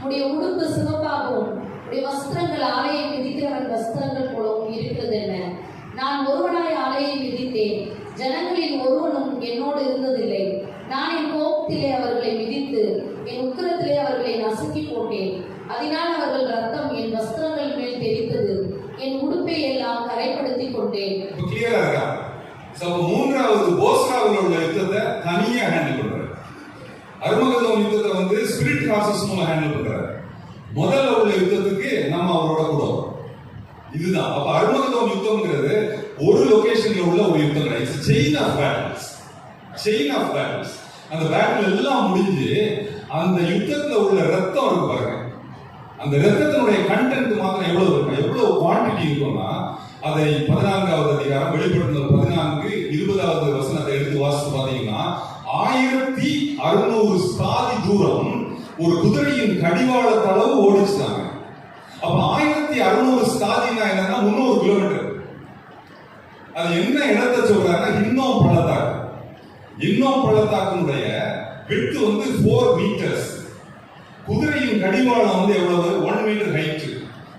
உடைய உடுப்பு சிவப்பாகவும் உடைய வஸ்திரங்கள் ஆலையை மிதிக்கிறவன் வஸ்திரங்கள் போலவும் இருக்கிறது என்ன? நான் ஒருவனாய் ஆலையை மிதித்தேன், ஜனங்களில் ஒருவனும் என்னோடு இருந்ததில்லை. நான் என் கோபத்திலே அவர்களை மிதித்து என் உக்கிரத்திலே அவர்களை நசுக்கி போட்டேன். அதனால் அவர்கள் ரத்தம் என் வஸ்திரங்கள் மேல் தெரித்தது, என் உடுப்பை எல்லாம் கரைப்படுத்தி கொண்டேன். கிளியரா இருக்கா? சோ 3வது போஸ்ராவில் உள்ள யுத்தத்தை தனியா ஹேண்டில் பண்றாரு. அர்மகதோன் யுத்தத்தை வந்து ஸ்பிரிட் ஹார்சஸ் மூலம் ஹேண்டில் பண்றாரு. முதல்ல உள்ள யுத்தத்துக்கு நம்ம அவரோட கூட இதுதான். அப்ப அர்மகதோன் யுத்தம்ங்கிறது ஒரு லொகேஷன்ல உள்ள ஒரு யுத்தம் கிடையாது. Chain of battles. அந்த பேட்டில் எல்லாம் முடிஞ்சு அந்த யுத்தத்துல உள்ள ரத்தம் இருக்கு பாருங்க, அந்த ரத்தத்தினுடைய கண்டென்ட் மாத்திரம் எவ்வளவு இருக்கும், எவ்வளவு குவான்டிட்டி இருக்கும்னா, அதை 14வது அதிகாரம் வெளிப்படுத்தின 14 20வது வசனத்தை எடுத்து வாசித்து பாத்தீங்கன்னா 1600 ஸ்தாதி தூரம் ஒரு குதிரையின் கடிவாளத்தளவு ஓடிச்சுட்டாங்க. அப்ப 1600 ஸ்தாதினா என்னன்னா 300 கிலோமீட்டர். அது என்ன இடத்தை சொல்றாருன்னா இன்னும் பள்ளத்தாக்கினுடைய விட்டு வந்து 4 மீட்டர்ஸ். குதிரையின் கடிவாளம் வந்து எவ்வளவு? 1 மீட்டர் ஹைட்.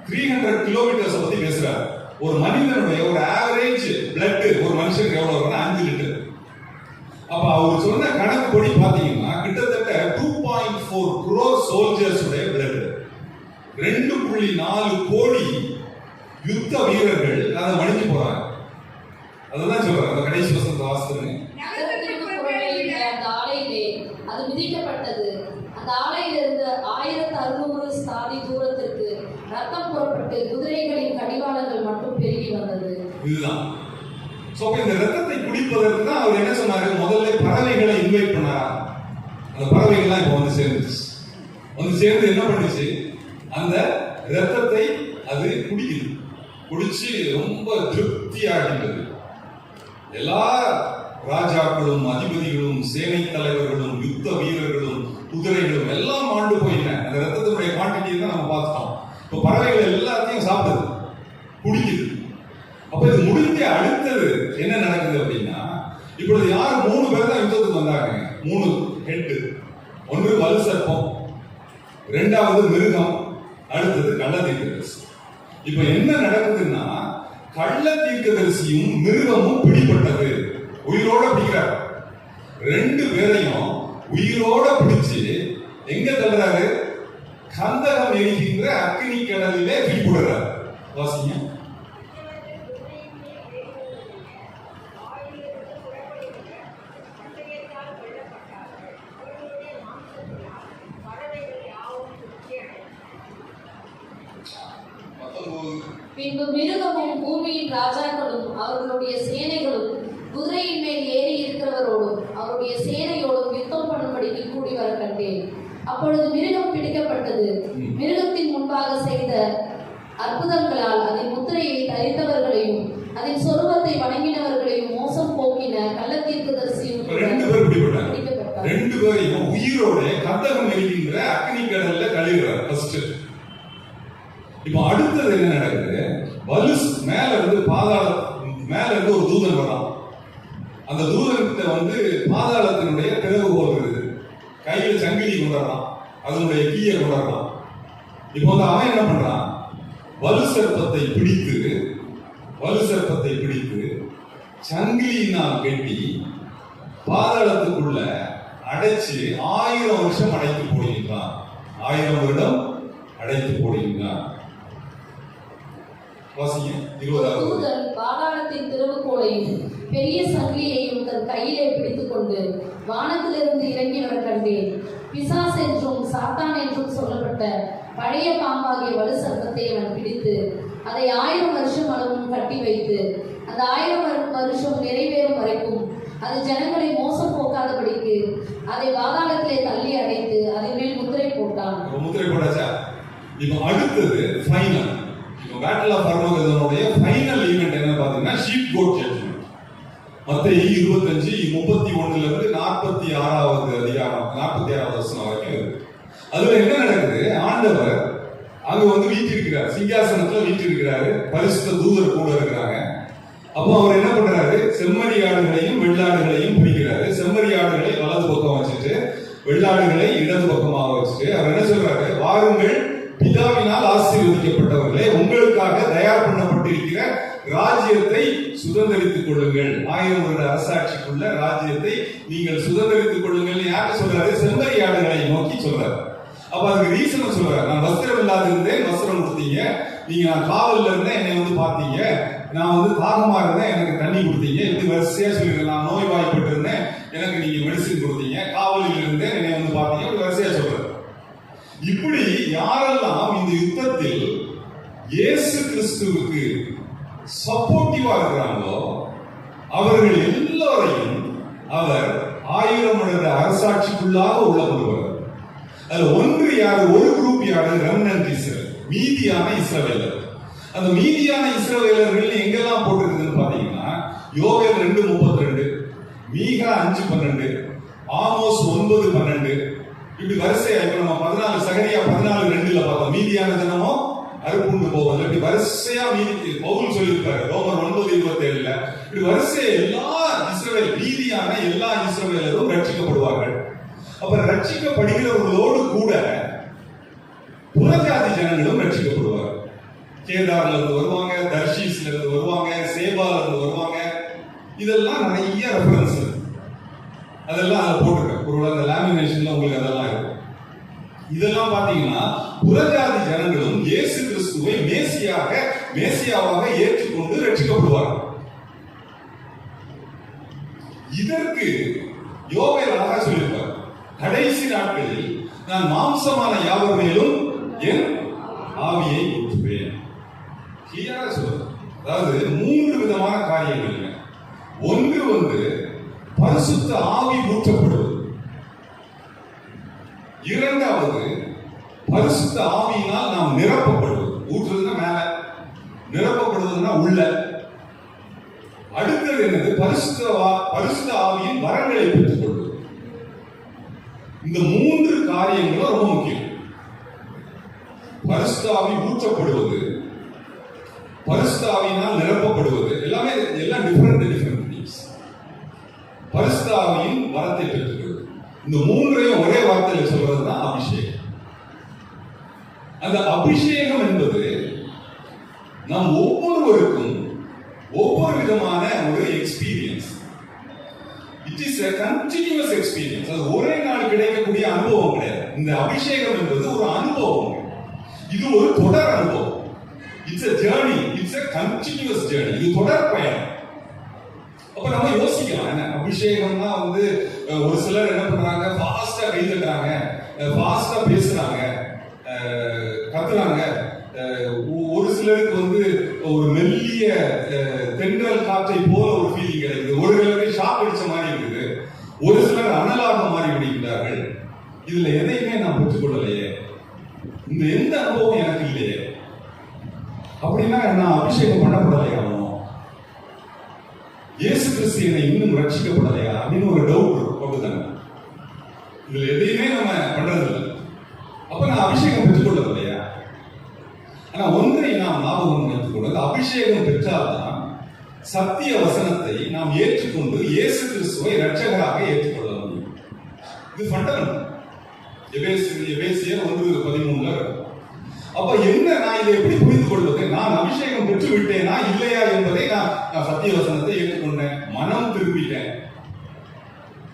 300 கிலோமீட்டர்ஸ் பத்தி பேசுறாரு. ஒரு மனிதனுடைய ஒரு ஆவரேஜ் பிளட் ஒரு மனுஷனுக்கு எவ்வளவு வரும்னா 5 லிட்டர். அப்ப அவர் சொன்ன கணக்குப்படி பாத்தீங்கன்னா கிட்டத்தட்ட 2.4 crore சோல்ஜர்ஸ் உடைய பிளட், 2.4 கோடி யுத்த வீரர்கள் அதை மடிஞ்சு போறாங்க. அதுதான் சொல்றாங்க. அந்த கடைசி வசனத்தை வாசித்துங்க. அந்த ஆலையிலே அது மிதிக்கப்பட்டது. அந்த ஆலையிலிருந்து 1600 ஸ்தாதி தூரத்திற்கு ரத்தம் புறப்பட்டு குதிரைகளின் கடிவாளங்கள் மட்டும் பெருகி வந்தது. இதுதான். சோ இந்த ரத்தத்தை குடிப்பதற்கு தான் அவர் என்ன சொன்னாரு? முதல்ல பறவைகளை இன்வைட் பண்ணாரா? அந்த பறவைகள்லாம் இப்ப வந்து சேர்ந்து என்ன பண்ணுச்சு? அந்த ரத்தத்தை அது குடிக்குது. குடிச்சு ரொம்ப திருப்தியாகின்றது. எல்லா ராஜாக்களும் அதிபதிகளும் சேனை தலைவர்களும் யுத்த வீரர்களும் குதிரைகளும் எல்லாம் ஆண்டு போயின. அந்த ரத்தத்தினுடைய குவான்டிட்டி தான் நம்ம பார்த்துட்டோம். இப்போ பறவைகள் எல்லாத்தையும் சாப்பிடுது, குடிக்குது. அப்ப இது முடிஞ்ச அடுத்தது என்ன நடக்குது அப்படின்னா, இப்பொழுது யார் 3 பேர் தான் யுத்தத்துக்கு வந்தாங்க. ஒன்று வலு சர்ப்பம், இரண்டாவது மிருகம், அடுத்தது கள்ள தீர்க்கதரிசி. இப்ப என்ன நடக்குதுன்னா, கள்ள தீர்க்கதரிசியும் மிருகமும் பிடிபட்டது. உயிரோட பிடிக்கிறார். ரெண்டு பேரையும் உயிரோட பிடிச்சு எங்க தள்ளுறாரு? கந்தகம் எரிகின்ற அக்கினி கடலிலே பிடிபடுறாரு. வாசிங்க. பின்பு மிருகமும் பூமியின் ராஜாக்களும் அவர்களுடைய சேனைகளும் குதிரையின் மேல் ஏறி இருக்கிறவரோடும் அவருடைய சேனையோடும் யுத்தம் பண்ணும்படிக்கு கூடி வர கண்டேன். அப்பொழுது மிருகம் பிடிக்கப்பட்டது. மிருகத்தின் முன்பாக செய்த அற்புதங்களால் அதன் முத்திரையை தரித்தவர்களையும் அதன் சொருபத்தை வணங்கினவர்களையும் மோசம் போக்கின கள்ள தீர்க்கதரிசியும் பிடிக்கப்பட்டார். ரெண்டு பேரையும் உயிரோட கந்தகம் எரிகின்ற அக்னி கடல்ல கழுவுறார். ஃபர்ஸ்ட். இப்போ அடுத்தது என்ன நடக்குது? வலுஸ் மேல இருந்து மேல இருந்து ஒரு தூதன் வரான். அந்த தூதன்கிட்ட பாதாளத்தினுடைய திறவுகோல் இருக்குது. கையில சங்கிலி கொண்டாடுறான், அதனுடைய கீயை கொண்டாடுறான். இப்போ அவன் என்ன பண்றான்? வலு சர்ப்பத்தை பிடித்து சங்கிலியினால் கட்டி பாதாளத்துக்குள்ள அடைச்சு 1000 வருஷம் அடைத்து போடுகின்றான். 1000 வருடம் அடைத்து போடுகின்றான். தூதன் பாதாளத்தின் திறவுகோலையும் பெரிய சங்கிலியையும் தன் கையிலே பிடித்துக் கொண்டு வானத்திலிருந்து இறங்கி வர கண்டேன். பிசாஸ் என்றும் சாத்தான் என்றும் சொல்லப்பட்ட பழைய பாம்பாகிய வலு சர்ப்பத்தை அவன் பிடித்து அதை 1000 வருஷம் அளவும் கட்டி வைத்து அந்த 1000 வருஷம் நிறைவேறும் வரைக்கும் அது ஜனங்களை மோசம் போக்காதபடிக்கு அதை பாதாளத்திலே தள்ளி அடைத்து அதன் மேல் முத்திரை போட்டான். முத்திரை போட்டாச்சா? இப்போ அடுத்தது ஃபைனல். இப்போ பேட்டில் ஆஃப் அர்மகெதோனுடைய ஃபைனல் ஈவென்ட் என்ன பாத்தீங்கன்னா ஷீப் கோட் ஜட்ஜ்மென்ட். மத்தேயு 25:31 இருந்து 46வது அதிகாரம் 46வது வசனம் வரைக்கும் இருக்கு. அதுல என்ன நடக்குது? ஆண்டவர் அங்க வீற்றிருக்கிறார், சிங்காசனத்துல வீற்றிருக்கிறாரு. பரிசுத்த தூதர் கூட இருக்கிறாங்க. அப்போ அவர் என்ன பண்றாரு? செம்மறி ஆடுகளையும் வெள்ளாடுகளையும் பிடிக்கிறாரு. செம்மறி ஆடுகளை வலது பக்கம் வச்சுட்டு வெள்ளாடுகளை இடது பக்கமாக வச்சுட்டு அவர் என்ன சொல்றாரு? வாருங்கள், பிதாவினால் ஆசீர்வதிக்கப்பட்டவர்களே, உங்களுக்காக தயார் பண்ணப்பட்டிருக்கிற ராஜ்யத்தை சுதந்திரித்துக் கொள்ளுங்கள். 1000 வருட அரசாட்சிக்குள்ள ராஜ்யத்தை நீங்கள் சுதந்திரித்துக் கொள்ளுங்கள். யாருக்கு சொல்றாரு? செம்மறி ஆடுகளை நோக்கி சொல்றாரு. அப்ப அதுக்கு ரீசன் சொல்றாரு. நான் வஸ்திரம் இல்லாத இருந்தேன், வஸ்திரம் கொடுத்தீங்க. நீங்க நான் காவல்ல இருந்தேன், என்னை பாத்தீங்க. நான் தாகமா இருந்தேன், எனக்கு தண்ணி கொடுத்தீங்க. இப்படி வரிசையா சொல்லிருக்கேன். நான் நோய் வாய்ப்பட்டு இருந்தேன், எனக்கு நீங்க மெடிசின் கொடுத்தீங்க. காவலில் இருந்தேன், என்னை பாத்தீங்க. இப்படி வரிசையா சொல்றாரு. இப்படி யாரெல்லாம் இந்த யுத்தத்தில் இயேசு கிறிஸ்துவுக்கு சப்போர்ட்டிவா இருக்கிறாங்களோ அவர்கள் எல்லோரையும் அவர் 1000 வருட அரசாட்சிக்குள்ளாக உள்ள கொள்வார். அதுல ஒன்று யாரு? ஒரு குரூப் யாரு? ரெமனன்ட் இஸ்ரவேல், மீதியான இஸ்ரவேலர். அந்த மீதியான இஸ்ரவேலர்கள் எங்கெல்லாம் போட்டிருக்குதுன்னு பாத்தீங்கன்னா யோவேல் 2:32, மீகா 5:12, ஆமோஸ் 9:12. இப்படி வரிசையா இப்ப நம்ம 14 சகரியா 14:2 பார்த்தோம். மீதியான ஜனமோ அறுப்புண்டு போவது. இப்படி வரிசையா பவுல் சொல்லியிருக்காரு ரோமர் 9:27. இப்படி வரிசையா எல்லா இஸ்ரவேல், மீதியான எல்லா இஸ்ரவேலரும் ரட்சிக்கப்படுவார்கள். அப்ப ரட்சிக்கப்படுகிறவர்களோடு கூட புறஜாதி ஜனங்களும் ரட்சிக்கப்படுவார்கள். கேதார்ல இருந்து வருவாங்க, தர்ஷீஸ்ல இருந்து வருவாங்க, சேபால இருந்து வருவாங்க. இதெல்லாம் நிறைய ரெஃபரன்ஸ் அதெல்லாம் அதை போட்டிருக்கேன். ஒரு அந்த லேமினேஷன்ல உங்களுக்கு அதெல்லாம் இருக்கும். இதெல்லாம் பாத்தீங்கன்னா புறஜாதி ஜனங்களும் இயேசு கிறிஸ்துவை மேசியாவாக ஏற்றுக்கொண்டு ரட்சிக்கப்படுவார்கள். இதற்கு யோவேல் அழகா சொல்லியிருப்பார். கடைசி நாட்களில் நான் மாம்சமான யாவர் மேலும் என் ஆவியை ஊற்றுவேன். கிளியரா சொல்லுது. அதாவது 3 விதமான காரியங்கள். ஒன்று பரிசுத்த ஆவி ஊற்றப்படுவது. இரண்டாவது பரிசுத்த ஆவியினால் நாம் நிரப்பப்படுவது. ஊற்றுறதுன்னா மேல, நிரப்பப்படுவதுன்னா உள்ள. அடுத்தது என்னது? பரிசுத்த ஆவியின் வரங்களை பெற்றுக் கொள்வது. இந்த 3 காரியங்களும் ரொம்ப முக்கியம். பரிசுத்த ஆவி ஊற்றப்படுவது, பரிசுத்த ஆவியினால் நிரப்பப்படுவது, எல்லாம் டிஃபரெண்ட் திங்ஸ். பரிசுத்த ஆவியின் வரத்தை பெற்றுக்கிறது. இந்த 3ஐயும் ஒரே வார்த்தையில் வெளிப்பாடுல சொல்றதுதான் அபிஷேகம். அந்த அபிஷேகம் என்பது நம் ஒவ்வொருவருக்கும் ஒவ்வொரு விதமான ஒரு experience. It is a continuous experience. அது ஒரே நாள் கிடைக்கக்கூடிய அனுபவம் கிடையாது. இந்த அபிஷேகம் என்பது ஒரு அனுபவம். இது ஒரு தொடர் அனுபவம். It's a journey. It's a continuous journey. இது தொடர் பயணம். அப்ப நம்ம யோசிக்கலாம், என்ன அபிஷேகம்னா வந்து ஒரு சிலர் என்ன பண்றாங்க, ஃபாஸ்டா கை தட்டுறாங்க, ஃபாஸ்டா பேசுறாங்க, கத்துறாங்க. ஒரு சிலருக்கு வந்து ஒரு மெல்லிய தென்றல் காற்றை போல ஒரு ஃபீலிங் கிடைக்குது. ஒரு சிலருக்கு ஷாக் அடிச்ச மாதிரி இருக்குது. ஒரு சிலர் அனலாக மாறி விடுகிறார்கள். இதுல எதையுமே நான் பெற்றுக்கொள்ளலையே, இந்த எந்த அனுபவம் எனக்கு இல்லையே, அப்படின்னா நான் அபிஷேகம் பண்ணப்படலையா, இயேசு கிறிஸ்து என்னை இன்னும் ரட்சிக்கப்படலையா அப்படின்னு ஒரு டவுட் இருக்கும். அப்படிதானே? இதுல எதையுமே நம்ம பண்றது இல்லை. அப்ப நான் அபிஷேகம் பெற்றுக்கொள்ளவில்லையா? ஆனா ஒன்றை நாம் ஞாபகம் வைத்துக் கொள்வது, அபிஷேகம் பெற்றால்தான் சத்திய வசனத்தை நாம் ஏற்றுக்கொண்டு இயேசு கிறிஸ்துவை இரட்சகராக ஏற்றுக்கொள்ள முடியும். இது ஃபண்டமெண்டல். எபேசியர் 1:13 இருக்கும். அப்ப என்ன, நான் இதை எப்படி புரிந்து கொள்வது? நான் அபிஷேகம் பெற்று விட்டேனா இல்லையா என்பதை நான் சத்திய வசனத்தை ஏற்றுக்கொண்டேன், மனம் திரும்பிட்டேன்,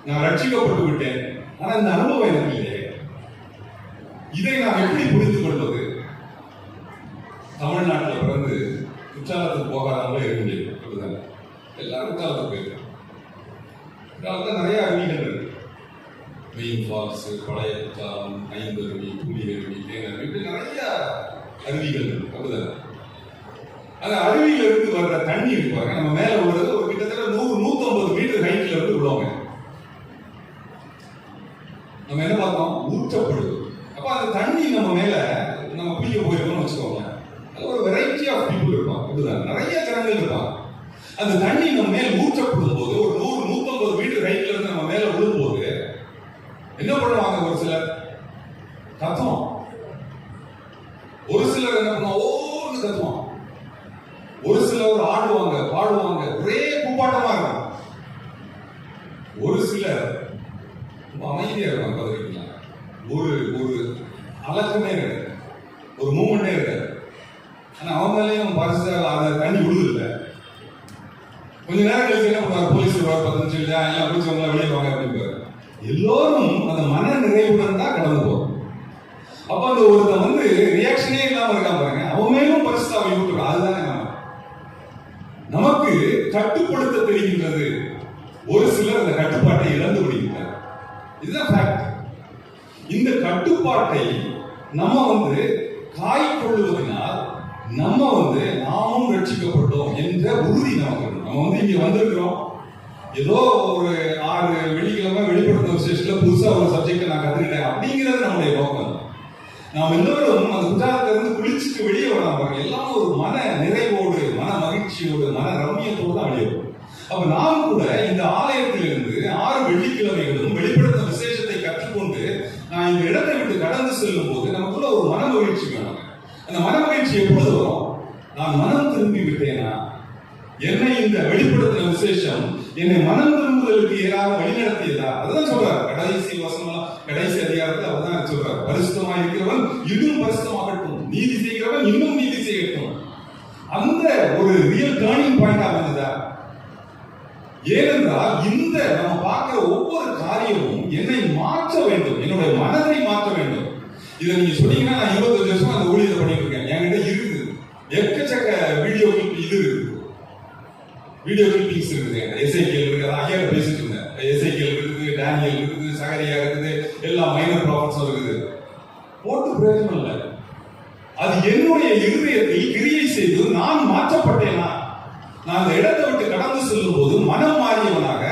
நான் ரட்சிக்கப்பட்டு விட்டேன். ஆனா இந்த அனுபவம் எனக்கு இல்லையே. இதை நான் எப்படி புரிந்து கொள்வது? தமிழ்நாட்டில் பிறந்து குற்றாலத்துக்கு போகாதவங்களே இருக்க முடியும். அப்படிதானே? எல்லாரும் குற்றாலத்துக்கு போயிருக்காங்க. குற்றாலத்தில் நிறைய அருவிகள் இருக்கு. மெயின் ஃபால்ஸ், பழைய குற்றாலம், ஐந்தருவி, புலி அருவி, தேனருவி, இப்படி நிறைய அருவிகள் இருக்கு. அப்படிதானே? அந்த அருவியில இருந்து வர்ற தண்ணி இருப்பாங்க, நம்ம மேல விடுறது ஒரு கிட்டத்தட்ட 100-150 மீட்டர் ஹைட்ல இருந்து விடுவாங்க. நம்ம என்ன பார்த்தோம்? ஊற்றப்படுது. அப்ப அந்த தண்ணி நம்ம மேல நம்ம குளிக்க போயிருக்கோம்னு வச்சுக்கோங்க, அது ஒரு வெரைட்டி ஆஃப் பீப்புள் இருப்பாங்க. அப்படிதான் நிறைய ஜனங்கள் இருப்பாங்க. அந்த தண்ணி நம்ம மேல ஊற்றப்படும் போது ஒரு 100-150 மீட்டர் ஹைட்ல இருந்து நம்ம மேல விழும்போது என்ன பண்ணுவாங்க? ஒரு சிலர் கத்துவோம், ஒரு சிலர் என்ன பண்ணுவாங்க, ஓன்னு கத்துவான், ஒரு சிலர் ஆடுவாங்க, பாடுவாங்க, ஒரே கூப்பாட்டமா இருக்கும். ஒரு சிலர் அமைதியா இருக்காங்க. பார்த்துருக்கீங்களா? ஒரு அலக்கமே இருக்காது, ஒரு மூமெண்டே இருக்காது. ஆனா அவங்களையும் பரிசு அந்த தண்ணி விடுதில்ல. கொஞ்ச நேரம் கழிச்சு என்ன பண்ணுவாங்க, போலீஸ் 10 நிமிஷம் இல்லையா, எல்லாம் பிடிச்சவங்களா வெளியே வாங்க அப்படின்னு. எல்லோரும் அந்த மன நிறைவுடன் தான் கடந்து போறோம். அப்ப அந்த ஒருத்தன் வந்து ரியாக்ஷனே இல்லாம இருக்கான் பாருங்க, அவன் மேலும் பரிசுத்தாவை ஊற்றுறான். அதுதானே நமக்கு கட்டுப்படுத்த தெரிகின்றது. ஒரு சிலர் அந்த கட்டுப்பாட்டை இழந்து விடுகிறார். இதுதான் ஃபேக்ட். இந்த கட்டுப்பாட்டை நம்ம வந்து காய்கொள்ளுவதனால் நம்ம வந்து நாமும் ரட்சிக்கப்பட்டோம் என்ற உறுதி நமக்கு. நம்ம வந்து இங்க வந்திருக்கிறோம், ஏதோ ஒரு 6 வெள்ளிக்கிழமை வெளிப்படுத்த விசேஷத்துல புதுசா ஒரு சப்ஜெக்ட் நான் கத்துக்கிட்டேன் அப்படிங்கிறது நம்முடைய நோக்கம். நாம் எல்லோரும் அந்த குற்றாலத்துல இருந்து குளிச்சுட்டு வெளியே வராம எல்லாம் ஒரு மன நிறைவோடு, மன மகிழ்ச்சியோடு, மன ரம்மியத்தோடு தான் வெளியே வரும். அப்ப நாம் கூட இந்த ஆலயத்திலிருந்து 6 வெள்ளிக்கிழமைகளும் வெளிப்படுத்த விசேஷத்தை கற்றுக்கொண்டு நான் இந்த இடத்தை விட்டு கடந்து செல்லும் போது நமக்குள்ள ஒரு மன மகிழ்ச்சி வேணும். அந்த மன மகிழ்ச்சி எப்பொழுது வரும்? நான் மனம் திரும்பி விட்டேனா, என்னை இந்த வெளிப்படுத்தின விசேஷம் என்னை மனம் திரும்புதலுக்கு ஏறாக வழிநடத்தியதா? அதுதான் சொல்றாரு கடைசி வசனம், கடைசி அதிகாரத்தில் அதுதான் சொல்றாரு. பரிசுத்தமாக இருக்கிறவன் இன்னும் பரிசுத்தமாகட்டும், நீதி செய்கிறவன் இன்னும் நீதி செய்யட்டும். அந்த ஒரு ரியல் டர்னிங் பாயிண்டா வந்ததா? ஏனென்றால் இந்த நம்ம பார்க்கிற ஒவ்வொரு காரியமும் என்னை மாற்ற வேண்டும், என்னுடைய மனதை மாற்ற வேண்டும். இதை நீங்க சொன்னீங்கன்னா நான் 25 வருஷமா அந்த ஊழியத்தை பண்ணிட்டு இருக்கேன். என்கிட்ட இருக்குது எக்கச்சக்க வீடியோ கிளிப், இது இருக்கு, வீடியோ கிளிப்பிங்ஸ் இருக்குது. எசேக்கியேல் இருக்குது, ஐயா பேசிட்டு இருந்தேன். எசேக்கியேல் இருக்குது, டேனியல் இருக்குது, சகரியா இருக்குது, எல்லா மைனர் ப்ராஃபிட்ஸும் இருக்குது. போட்டு பிரயோஜனம் இல்லை. அது என்னுடைய இருதயத்தில் கிரியை செய்து நான் மாற்றப்பட்டேனா, நான் அந்த இடத்தை விட்டு கடந்து செல்லும் போது மனம் மாறியவனாக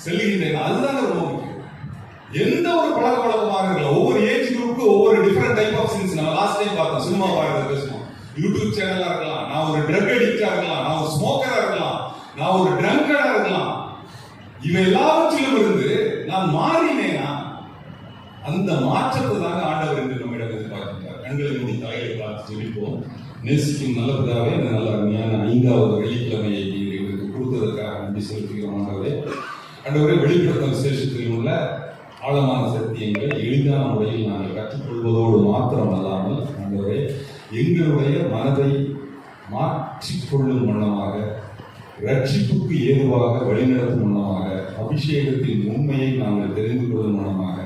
செல்கின்றேன். அதுதான் ரொம்ப முக்கியம். எந்த ஒரு பழக்க வழக்கமாக இருக்கலாம், ஒவ்வொரு ஏஜ் குரூப்புக்கு ஒவ்வொரு டிஃபரெண்ட் டைப் ஆஃப் சின்ஸ். நம்ம லாஸ்ட் டைம் பார்த்தோம், சினிமா பார்க்கறது பேசணும், யூடியூப் சேனலா இருக்கலாம், நான் ஒரு ட்ரக் அடிக்டா இருக்கலாம், நான் ஒரு ஸ்மோக்கரா இருக்கலாம், நான் ஒரு ட்ரங்கரா இருக்கலாம். இவை எல்லாவற்றிலும் இருந்து நான் மாறினேனா, அந்த மாற்றத்தை தாங்க ஆண்டவர் என்று நம்மிடம் எதிர்பார்க்கிறார். கண்களை மூடி தலையை பார்த்து ஜெபிப்போம். நேசிக்கும் நல்ல பிதாவே, இந்த நல்ல அருமையான 5வது வெள்ளிக்கிழமையை எங்களுக்கு கொடுத்ததற்காக நன்றி செலுத்துகிறோம். ஆண்டவரே, வெளிப்படுத்த விசேஷத்தில் உள்ள ஆழமான சத்தியங்களை எளிதான முறையில் நாங்கள் கற்றுக்கொள்வதோடு மாத்திரம் அல்லாமல் ஆண்டவரே எங்களுடைய மனதை மாற்றிக்கொள்ளும் வண்ணமாக, ரட்சிப்புக்கு ஏதுவாக வழிநடத்தும் வண்ணமாக, அபிஷேகத்தின் உண்மையை நாங்கள் தெரிந்து கொள்ளும் வண்ணமாக,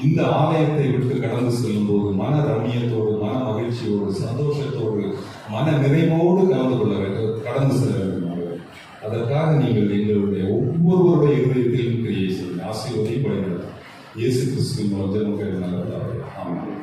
இந்த ஆலயத்தை விட்டு கடந்து செல்லும் போது மன ரம்மியத்தோடு, மன மகிழ்ச்சியோடு, சந்தோஷத்தோடு, மன நிறைவோடு கடந்து செல்ல வேண்டும். அதற்காக நீங்கள் எங்களுடைய ஒவ்வொருவருடைய இருதயத்திலும் கிரியை செய்ய ஆசீர்வதியும் வழிநடத்தும். இயேசு கிறிஸ்துவின் மூலம் ஜெபம் கேட்டு நல்லதாக. ஆமென்.